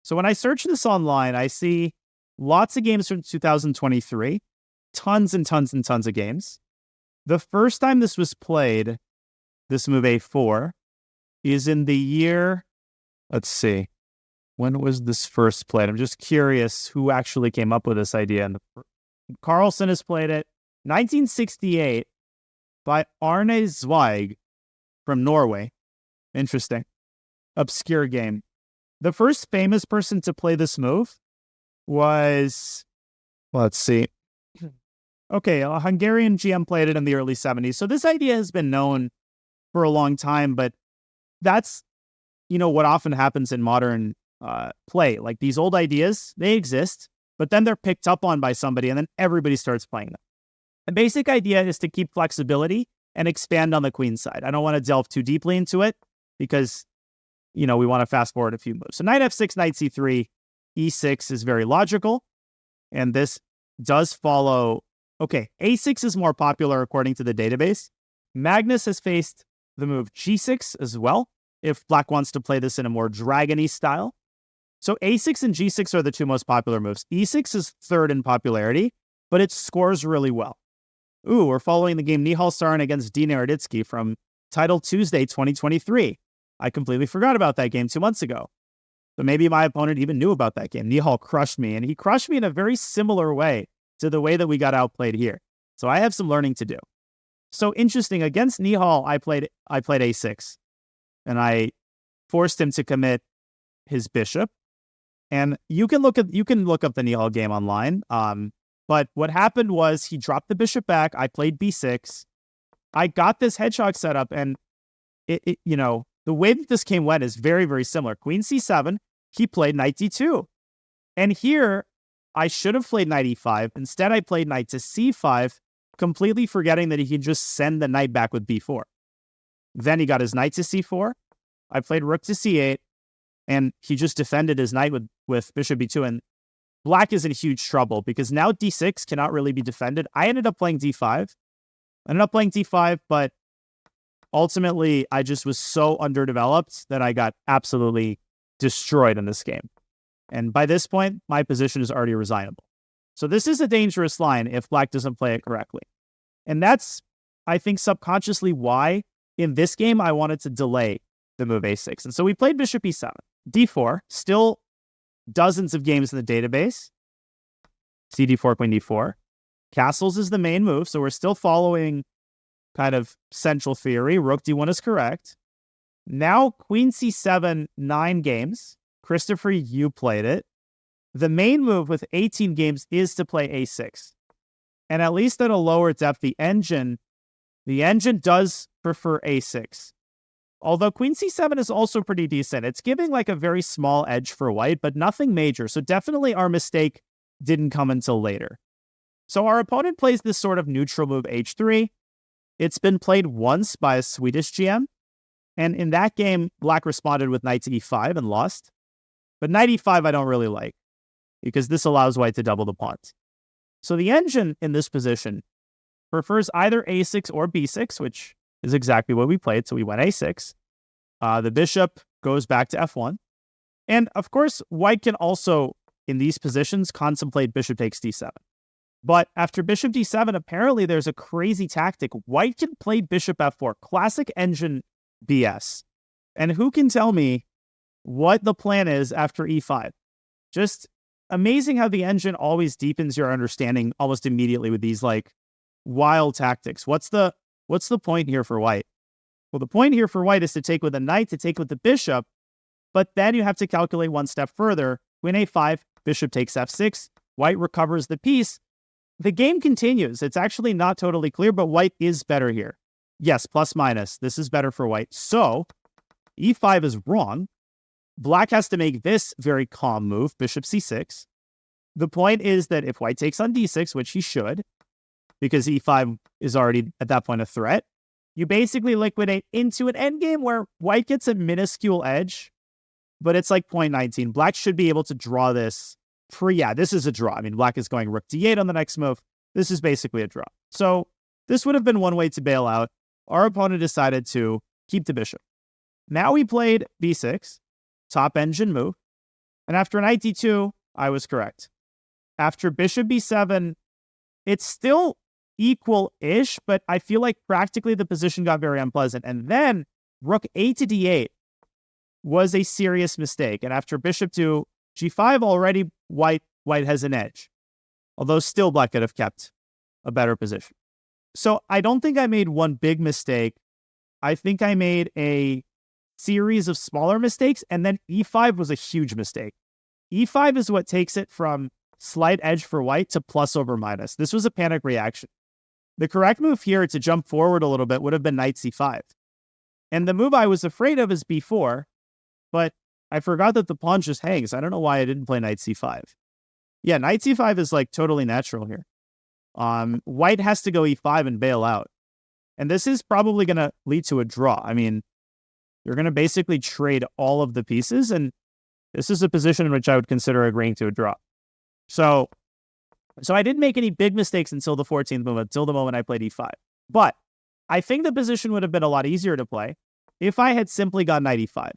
So when I search this online, I see lots of games from 2023, tons and tons and tons of games. The first time this was played, this move a4, is in the year, let's see, when was this first played? I'm just curious who actually came up with this idea. And Carlsen has played it, 1968, by Arne Zweig from Norway. Interesting. Obscure game. The first famous person to play this move was, let's see. Okay, a Hungarian GM played it in the early 70s. So this idea has been known for a long time, but that's, what often happens in modern play. Like these old ideas, they exist, but then they're picked up on by somebody and then everybody starts playing them. The basic idea is to keep flexibility and expand on the queen side. I don't want to delve too deeply into it because, we want to fast forward a few moves. So knight f6, knight c3, e6 is very logical. And this does follow. Okay, a6 is more popular according to the database. Magnus has faced the move g6 as well, if black wants to play this in a more dragon-y style. So a6 and g6 are the two most popular moves. e6 is third in popularity, but it scores really well. Ooh, we're following the game Nihal Sarin against D. Naroditsky from Title Tuesday 2023. I completely forgot about that game 2 months ago. But maybe my opponent even knew about that game. Nihal crushed me, and he crushed me in a very similar way to the way that we got outplayed here. So I have some learning to do. So interesting, against Nihal, I played a6, and I forced him to commit his bishop. And you can look up the Nihal game online. But what happened was he dropped the bishop back. I played b6. I got this hedgehog setup, and the way that this game went is very, very similar. Queen c7, he played knight d2. And here, I should have played knight e5. Instead, I played knight to c5, completely forgetting that he could just send the knight back with b4. Then he got his knight to c4. I played rook to c8, and he just defended his knight with bishop b2. And black is in huge trouble because now d6 cannot really be defended. I ended up playing d5. But ultimately, I just was so underdeveloped that I got absolutely destroyed in this game. And by this point, my position is already resignable. So this is a dangerous line if black doesn't play it correctly. And that's, I think, subconsciously why in this game I wanted to delay the move a6. And so we played bishop e7, d4, still dozens of games in the database. cd4, queen d4. Castles is the main move, so we're still following kind of central theory. Rook d1 is correct. Now, queen c7, 9 games. Christopher, you played it. The main move with 18 games is to play a6. And at least at a lower depth, the engine does prefer a6. Although queen c7 is also pretty decent. It's giving like a very small edge for white, but nothing major. So definitely our mistake didn't come until later. So our opponent plays this sort of neutral move h3. It's been played once by a Swedish GM. And in that game, black responded with knight to e5 and lost. But knight e5 I don't really like, because this allows white to double the pawns. So the engine in this position prefers either a6 or b6, which is exactly what we played. So we went a6. The bishop goes back to f1. And of course, white can also, in these positions, contemplate bishop takes d7. But after bishop d7, apparently there's a crazy tactic. White can play bishop f4, classic engine BS. And who can tell me what the plan is after e5? Just amazing how the engine always deepens your understanding almost immediately with these like wild tactics. What's the point here for white? Well, the point here for white is to take with a knight, to take with the bishop, but then you have to calculate one step further. Queen a5, bishop takes f6, white recovers the piece. The game continues. It's actually not totally clear, but white is better here. Yes, plus minus. This is better for white. So e5 is wrong. Black has to make this very calm move, bishop c6. The point is that if white takes on d6, which he should, because e5 is already at that point a threat, you basically liquidate into an endgame where white gets a minuscule edge, but it's like 0.19. Black should be able to draw this. This is a draw. I mean, black is going rook d8 on the next move. This is basically a draw. So this would have been one way to bail out. Our opponent decided to keep the bishop. Now we played b6, top engine move. And after knight d2, I was correct. After bishop b7, it's still equal-ish, but I feel like practically the position got very unpleasant. And then rook a to d8 was a serious mistake. And after bishop to g5, already white has an edge. Although still black could have kept a better position. So I don't think I made one big mistake. I think I made a series of smaller mistakes, and then e5 was a huge mistake. e5 is what takes it from slight edge for white to plus over minus. This was a panic reaction. The correct move here to jump forward a little bit would have been knight c5. And the move I was afraid of is b4, but I forgot that the pawn just hangs. I don't know why I didn't play knight c5. Yeah, knight c5 is like totally natural here. White has to go e5 and bail out. And this is probably going to lead to a draw. I mean, you're going to basically trade all of the pieces, and this is a position in which I would consider agreeing to a draw. So I didn't make any big mistakes until the 14th move, until the moment I played e5. But I think the position would have been a lot easier to play if I had simply gone knight e5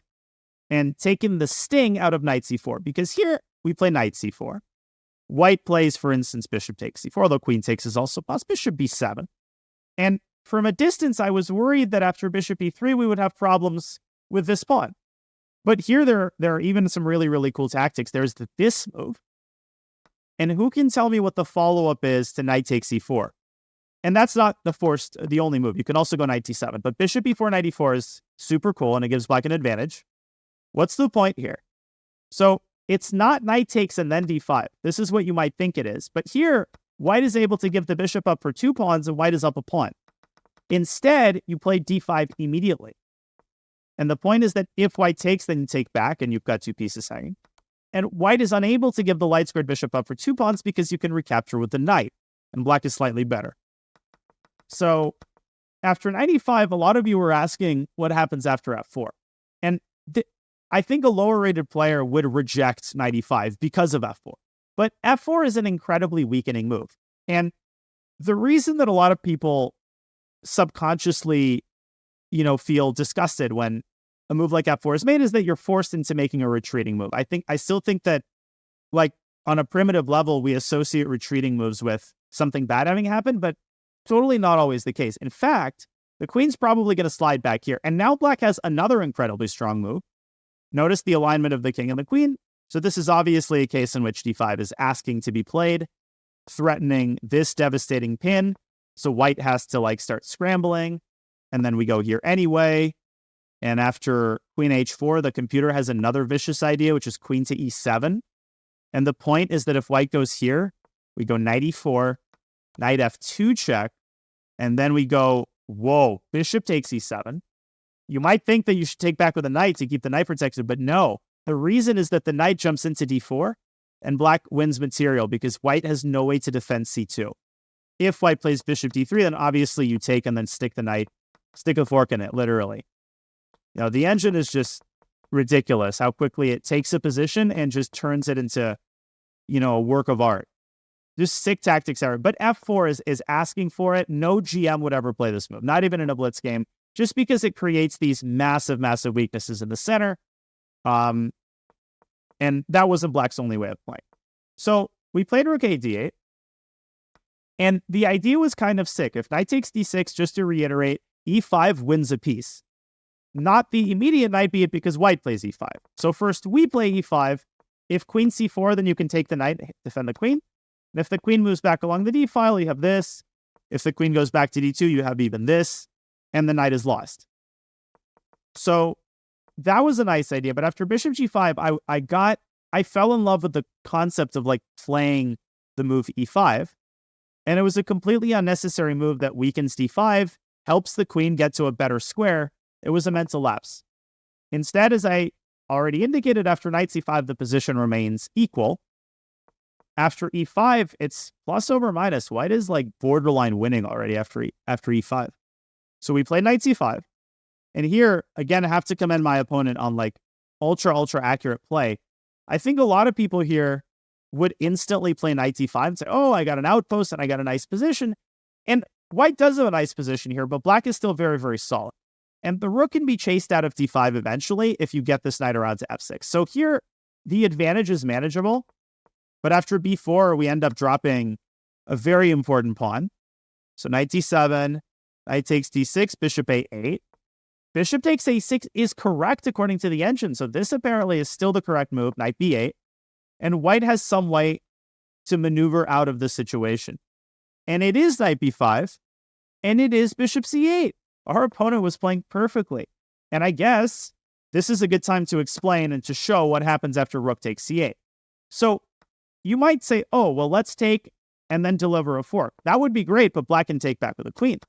and taken the sting out of knight c4, because here we play knight c4. White plays, for instance, bishop takes c4, although queen takes is also possible, bishop b7. And from a distance, I was worried that after bishop e3, we would have problems with this pawn. But here there are even some really, really cool tactics. There's this move. And who can tell me what the follow-up is to knight takes e4? And that's not the only move. You can also go knight d7. But bishop e4, knight e4 is super cool, and it gives black an advantage. What's the point here? So it's not knight takes and then d5. This is what you might think it is. But here, white is able to give the bishop up for 2 pawns, and white is up a pawn. Instead, you play d5 immediately. And the point is that if white takes, then you take back, and you've got 2 pieces hanging. And white is unable to give the light squared bishop up for 2 pawns because you can recapture with the knight, and black is slightly better. So after knight e5, a lot of you were asking what happens after f4. And I think a lower-rated player would reject knight e5 because of f4. But f4 is an incredibly weakening move. And the reason that a lot of people subconsciously, feel disgusted when a move like f4 is made is that you're forced into making a retreating move. I still think that, like, on a primitive level, we associate retreating moves with something bad having happened, but totally not always the case. In fact, the queen's probably going to slide back here. And now black has another incredibly strong move. Notice the alignment of the king and the queen. So this is obviously a case in which d5 is asking to be played, threatening this devastating pin. So white has to start scrambling. And then we go here anyway. And after queen h4, the computer has another vicious idea, which is queen to e7. And the point is that if white goes here, we go knight e4, knight f2 check, and then we go, whoa, bishop takes e7. You might think that you should take back with a knight to keep the knight protected, but no. The reason is that the knight jumps into d4, and black wins material because white has no way to defend c2. If white plays bishop d3, then obviously you take and then stick a fork in it, literally. The engine is just ridiculous how quickly it takes a position and just turns it into, a work of art. Just sick tactics error. But f4 is asking for it. No GM would ever play this move, not even in a blitz game, just because it creates these massive, massive weaknesses in the center. And that wasn't black's only way of playing. So we played rook a d8. And the idea was kind of sick. If knight takes d6, just to reiterate, e5 wins a piece. Not the immediate knight beat because white plays e5. So first we play e5. If queen c4, then you can take the knight, defend the queen. And if the queen moves back along the d file, you have this. If the queen goes back to d2, you have even this. And the knight is lost. So that was a nice idea. But after bishop g5, I fell in love with the concept of playing the move e5. And it was a completely unnecessary move that weakens d5, helps the queen get to a better square. It was a mental lapse. Instead, as I already indicated, after knight c5, the position remains equal. After e5, it's plus over minus. White is borderline winning already after e5. So we play knight c5. And here, again, I have to commend my opponent on ultra, ultra accurate play. I think a lot of people here would instantly play knight d5 and say, oh, I got an outpost and I got a nice position. And white does have a nice position here, but black is still very, very solid. And the rook can be chased out of d5 eventually if you get this knight around to f6. So here, the advantage is manageable. But after b4, we end up dropping a very important pawn. So knight d7, knight takes d6, bishop a8. Bishop takes a6 is correct according to the engine. So this apparently is still the correct move, knight b8. And white has some way to maneuver out of the situation. And it is knight b5. And it is bishop c8. Our opponent was playing perfectly. And I guess this is a good time to explain and to show what happens after rook takes c8. So you might say, oh, well, let's take and then deliver a fork. That would be great, but black can take back with a queen.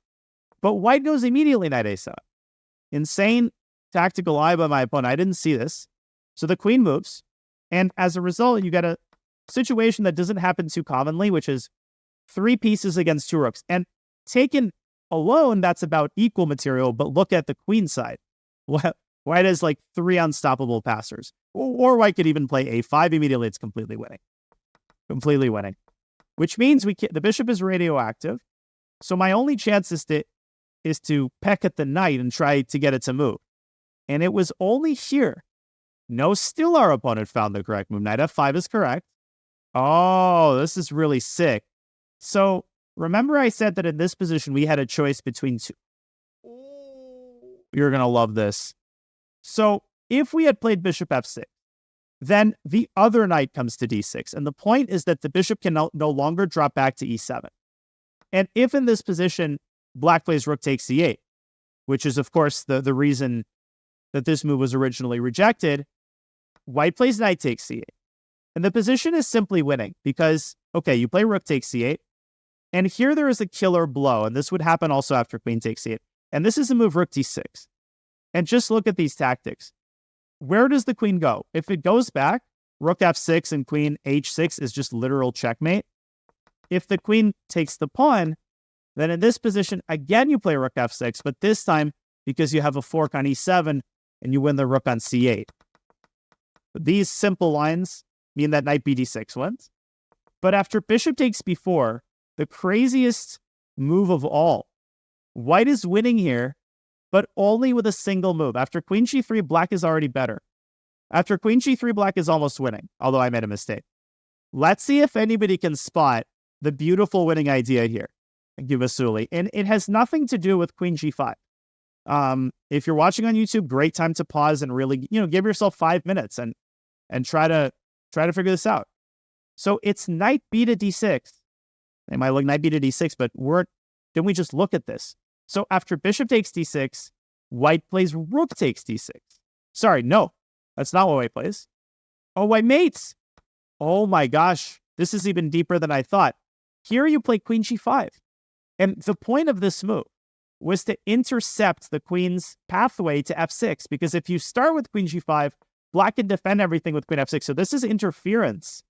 But white goes immediately knight a7. Insane tactical eye by my opponent. I didn't see this. So the queen moves. And as a result, you get a situation that doesn't happen too commonly, which is 3 pieces against 2 rooks. And taken alone, that's about equal material, but look at the queen side. White has like 3 unstoppable passers. Or white could even play a5 immediately. It's completely winning. Completely winning. Which means the bishop is radioactive. So my only chance is to peck at the knight and try to get it to move. And it was only here. No, still our opponent found the correct move. Knight f5 is correct. Oh, this is really sick. So remember I said that in this position, we had a choice between two. You're going to love this. So if we had played bishop f6, then the other knight comes to d6. And the point is that the bishop can no longer drop back to e7. And if in this position, black plays rook takes c8, which is, of course, the reason that this move was originally rejected, white plays knight takes c8. And the position is simply winning because, okay, you play rook takes c8, and here there is a killer blow, and this would happen also after queen takes c8. And this is a move rook d6. And just look at these tactics. Where does the queen go? If it goes back, rook f6 and queen h6 is just literal checkmate. If the queen takes the pawn, then in this position, again, you play rook f6, but this time, because you have a fork on e7, and you win the rook on c8. These simple lines mean that knight bd6 wins. But after bishop takes b4, the craziest move of all, white is winning here, but only with a single move. After queen g3, black is already better. After queen g3, black is almost winning, although I made a mistake. Let's see if anybody can spot the beautiful winning idea here. Thank you, Vasuli. And it has nothing to do with queen g5. If you're watching on YouTube, great time to pause and really, give yourself 5 minutes and try to figure this out. So it's knight b to d6. They might look knight b to d6, but then we just look at this. So after bishop takes d6, white plays rook takes d6. Sorry, no, that's not what white plays. Oh, white mates. Oh my gosh, this is even deeper than I thought. Here you play queen g5. And the point of this move was to intercept the queen's pathway to f6, because if you start with queen g5, black can defend everything with queen f6. So this is interference.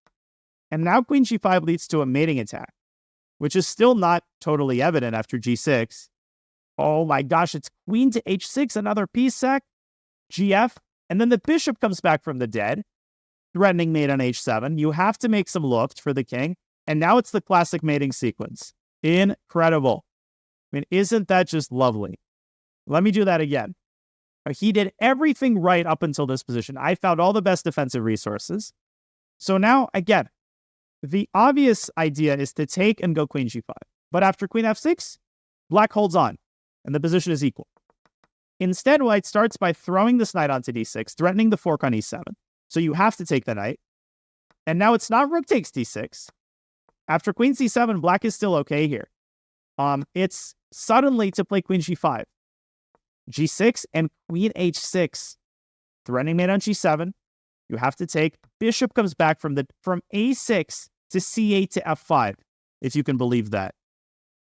And now queen g5 leads to a mating attack, which is still not totally evident after g6. Oh my gosh, it's queen to h6, another piece sack, gf, and then the bishop comes back from the dead, threatening mate on h7. You have to make some looks for the king, and now it's the classic mating sequence. Incredible. I mean, isn't that just lovely? Let me do that again. He did everything right up until this position. I found all the best defensive resources. So now, again, the obvious idea is to take and go queen g5. But after queen f6, black holds on, and the position is equal. Instead, white starts by throwing this knight onto d6, threatening the fork on e7. So you have to take the knight. And now it's not rook takes d6. After queen c7, black is still okay here. It's suddenly to play queen g5. g6 and queen h6. Threatening mate on g7. You have to take. Bishop comes back from a6 to c8 to f5, if you can believe that.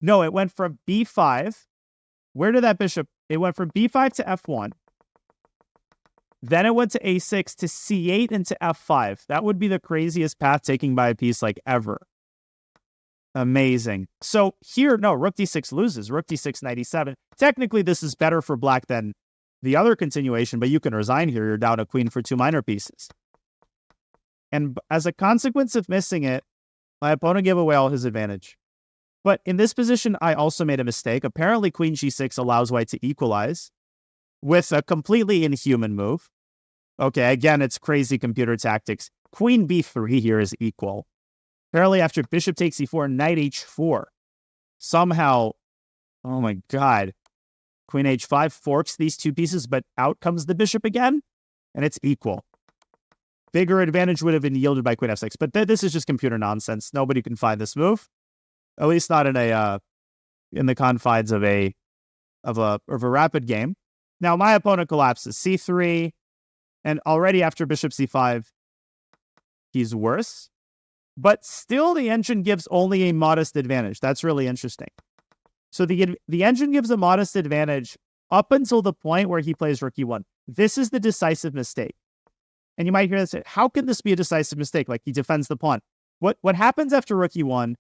No, it went from b5. Where did that bishop? It went from b5 to f1. Then it went to a6 to c8 and to f5. That would be the craziest path taken by a piece like ever. Amazing. So here, no, rook d6 loses. Rook d6, knight e7. Technically, this is better for black than the other continuation, but you can resign here. You're down a queen for 2 minor pieces. And as a consequence of missing it, my opponent gave away all his advantage. But in this position, I also made a mistake. Apparently, queen g6 allows white to equalize with a completely inhuman move. Okay, again, it's crazy computer tactics. Queen b3 here is equal. Apparently, after bishop takes e4, knight h4. Somehow, oh my god, queen h5 forks these 2 pieces, but out comes the bishop again, and it's equal. Bigger advantage would have been yielded by queen f6, but this is just computer nonsense. Nobody can find this move, at least not in the confines of a rapid game. Now my opponent collapses c3, and already after bishop c5, he's worse. But still, the engine gives only a modest advantage. That's really interesting. So the engine gives a modest advantage up until the point where he plays rook e1. This is the decisive mistake. And you might hear this, how can this be a decisive mistake? Like, he defends the pawn. What happens after rook e1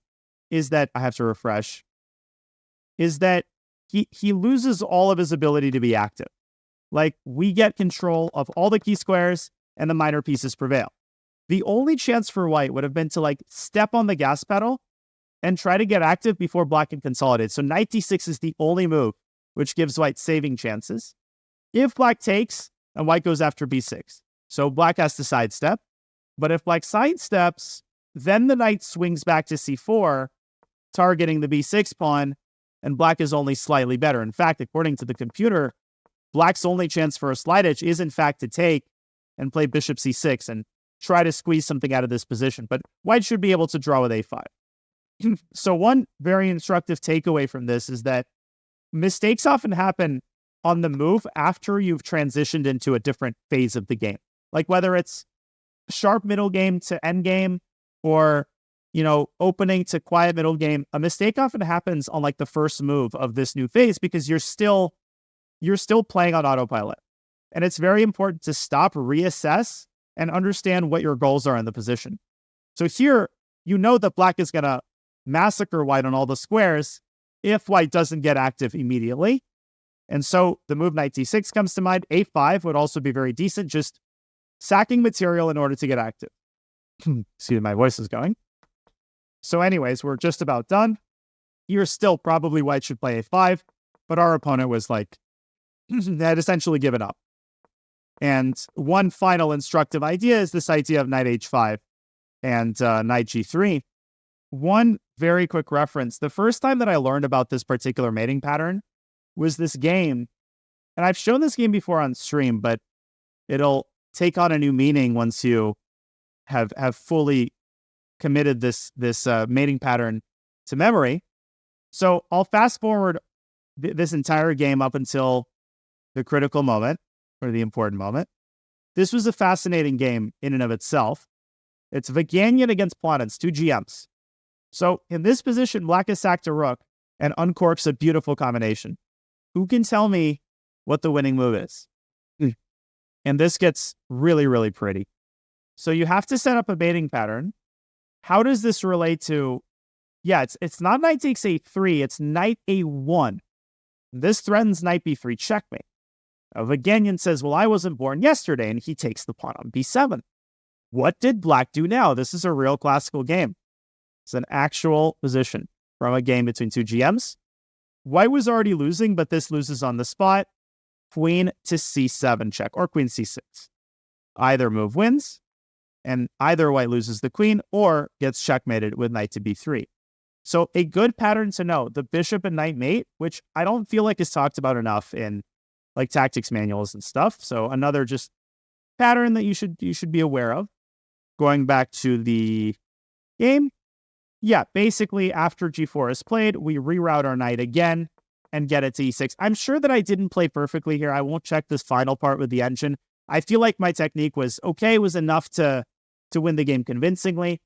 is that, I have to refresh, is that he loses all of his ability to be active. Like, we get control of all the key squares and the minor pieces prevail. The only chance for white would have been to like step on the gas pedal and try to get active before black can consolidate. So knight d6 is the only move which gives white saving chances. If black takes, and white goes after b6. So black has to sidestep. But if black sidesteps, then the knight swings back to c4, targeting the b6 pawn, and black is only slightly better. In fact, according to the computer, black's only chance for a slide edge is in fact to take and play bishop c6 and try to squeeze something out of this position. But white should be able to draw with a5. So one very instructive takeaway from this is that mistakes often happen on the move after you've transitioned into a different phase of the game. Like whether it's sharp middle game to end game or, opening to quiet middle game, a mistake often happens on like the first move of this new phase because you're still playing on autopilot. And it's very important to stop, reassess, and understand what your goals are in the position. So here, that black is going to massacre white on all the squares if white doesn't get active immediately. And so the move knight d6 comes to mind. a5 would also be very decent, just sacking material in order to get active. See, my voice is going. So anyways, we're just about done. Here still probably white should play a5, but our opponent was like, had essentially given up. And one final instructive idea is this idea of knight h5 and knight g3. One very quick reference. The first time that I learned about this particular mating pattern was this game. And I've shown this game before on stream, but it'll take on a new meaning once you have fully committed this mating pattern to memory. So I'll fast forward this entire game up until the critical moment, or the important moment. This was a fascinating game in and of itself. It's Vaganian against Planets, 2 GMs. So in this position, black has sacked a rook and uncorks a beautiful combination. Who can tell me what the winning move is? And this gets really, really pretty. So you have to set up a mating pattern. How does this relate to... it's not knight takes a3, it's knight a1. This threatens knight b3 checkmate. Vaganian says, well, I wasn't born yesterday, and he takes the pawn on b7. What did black do now? This is a real classical game. It's an actual position from a game between 2 GMs. White was already losing, but this loses on the spot. Queen to c7 check, or queen c6. Either move wins, and either white loses the queen or gets checkmated with knight to b3. So a good pattern to know, the bishop and knight mate, which I don't feel like is talked about enough in like tactics manuals and stuff. So another just pattern that you should be aware of. Going back to the game. Basically after g4 is played, we reroute our knight again and get it to e6. I'm sure that I didn't play perfectly here. I won't check this final part with the engine. I feel like my technique was okay, was enough to win the game convincingly.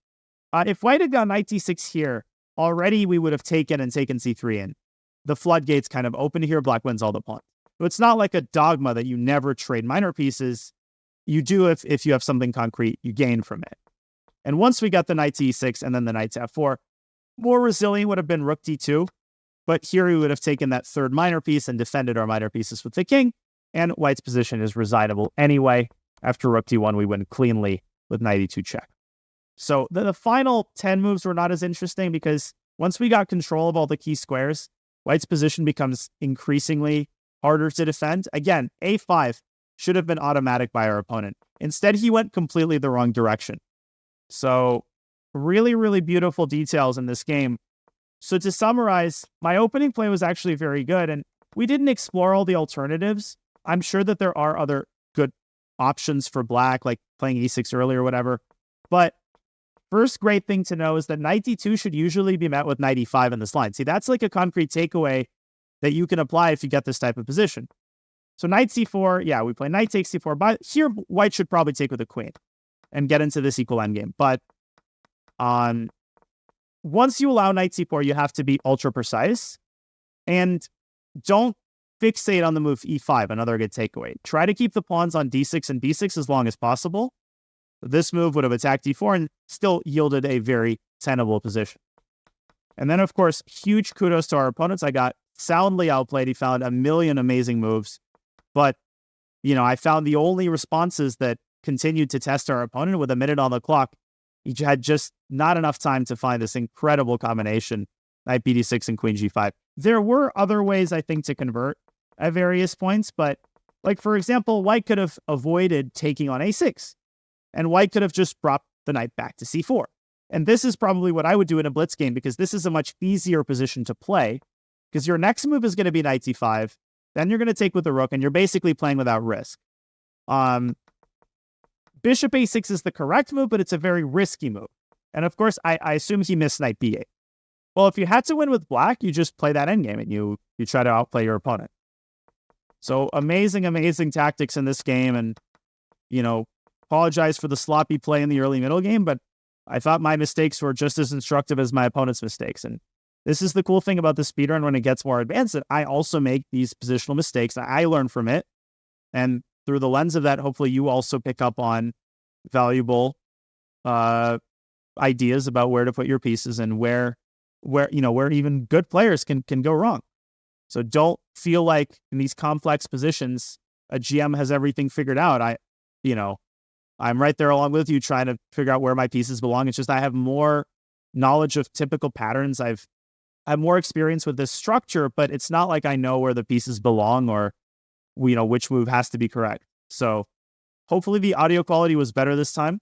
If white had gone knight d6 here, already we would have taken c3 in. The floodgates kind of open here, black wins all the pawns. So it's not like a dogma that you never trade minor pieces. You do if you have something concrete, you gain from it. And once we got the knight to e6 and then the knight to f4, more resilient would have been rook d2. But here we would have taken that third minor piece and defended our minor pieces with the king. And white's position is resignable anyway. After rook d1, we win cleanly with knight e2 check. So the final 10 moves were not as interesting because once we got control of all the key squares, white's position becomes increasingly harder to defend. Again, a5 should have been automatic by our opponent. Instead, he went completely the wrong direction. So really, really beautiful details in this game. So to summarize, my opening play was actually very good, and we didn't explore all the alternatives. I'm sure that there are other good options for black, like playing e6 early or whatever. But first great thing to know is that knight d2 should usually be met with knight e5 in this line. See, that's like a concrete takeaway that you can apply if you get this type of position. So knight c4, we play knight takes c4. But here, white should probably take with a queen and get into this equal endgame. But once you allow knight c4, you have to be ultra precise. And don't fixate on the move e5, another good takeaway. Try to keep the pawns on d6 and b6 as long as possible. This move would have attacked d4 and still yielded a very tenable position. And then, of course, huge kudos to our opponents. I got soundly outplayed. He found a million amazing moves. But, I found the only responses that continued to test our opponent with a minute on the clock. He had just not enough time to find this incredible combination, knight bd6 and queen g5. There were other ways, I think, to convert at various points, but for example, white could have avoided taking on a6, and white could have just brought the knight back to c4. And this is probably what I would do in a blitz game, because this is a much easier position to play, because your next move is going to be knight d5, then you're going to take with the rook, and you're basically playing without risk. Bishop a6 is the correct move, but it's a very risky move. And of course, I assume he missed knight b8. Well, if you had to win with black, you just play that endgame, and you try to outplay your opponent. So amazing, amazing tactics in this game, and, apologize for the sloppy play in the early middle game, but I thought my mistakes were just as instructive as my opponent's mistakes. And this is the cool thing about the speedrun when it gets more advanced, that I also make these positional mistakes. I learn from it. And through the lens of that, hopefully you also pick up on valuable ideas about where to put your pieces and where even good players can go wrong. So don't feel like in these complex positions, a GM has everything figured out. I'm right there along with you trying to figure out where my pieces belong. It's just I have more knowledge of typical patterns. I have more experience with this structure, but it's not like I know where the pieces belong or which move has to be correct. So hopefully the audio quality was better this time.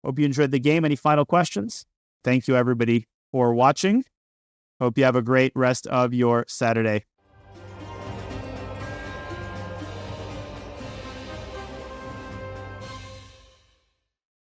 Hope you enjoyed the game. Any final questions? Thank you, everybody, for watching. Hope you have a great rest of your Saturday.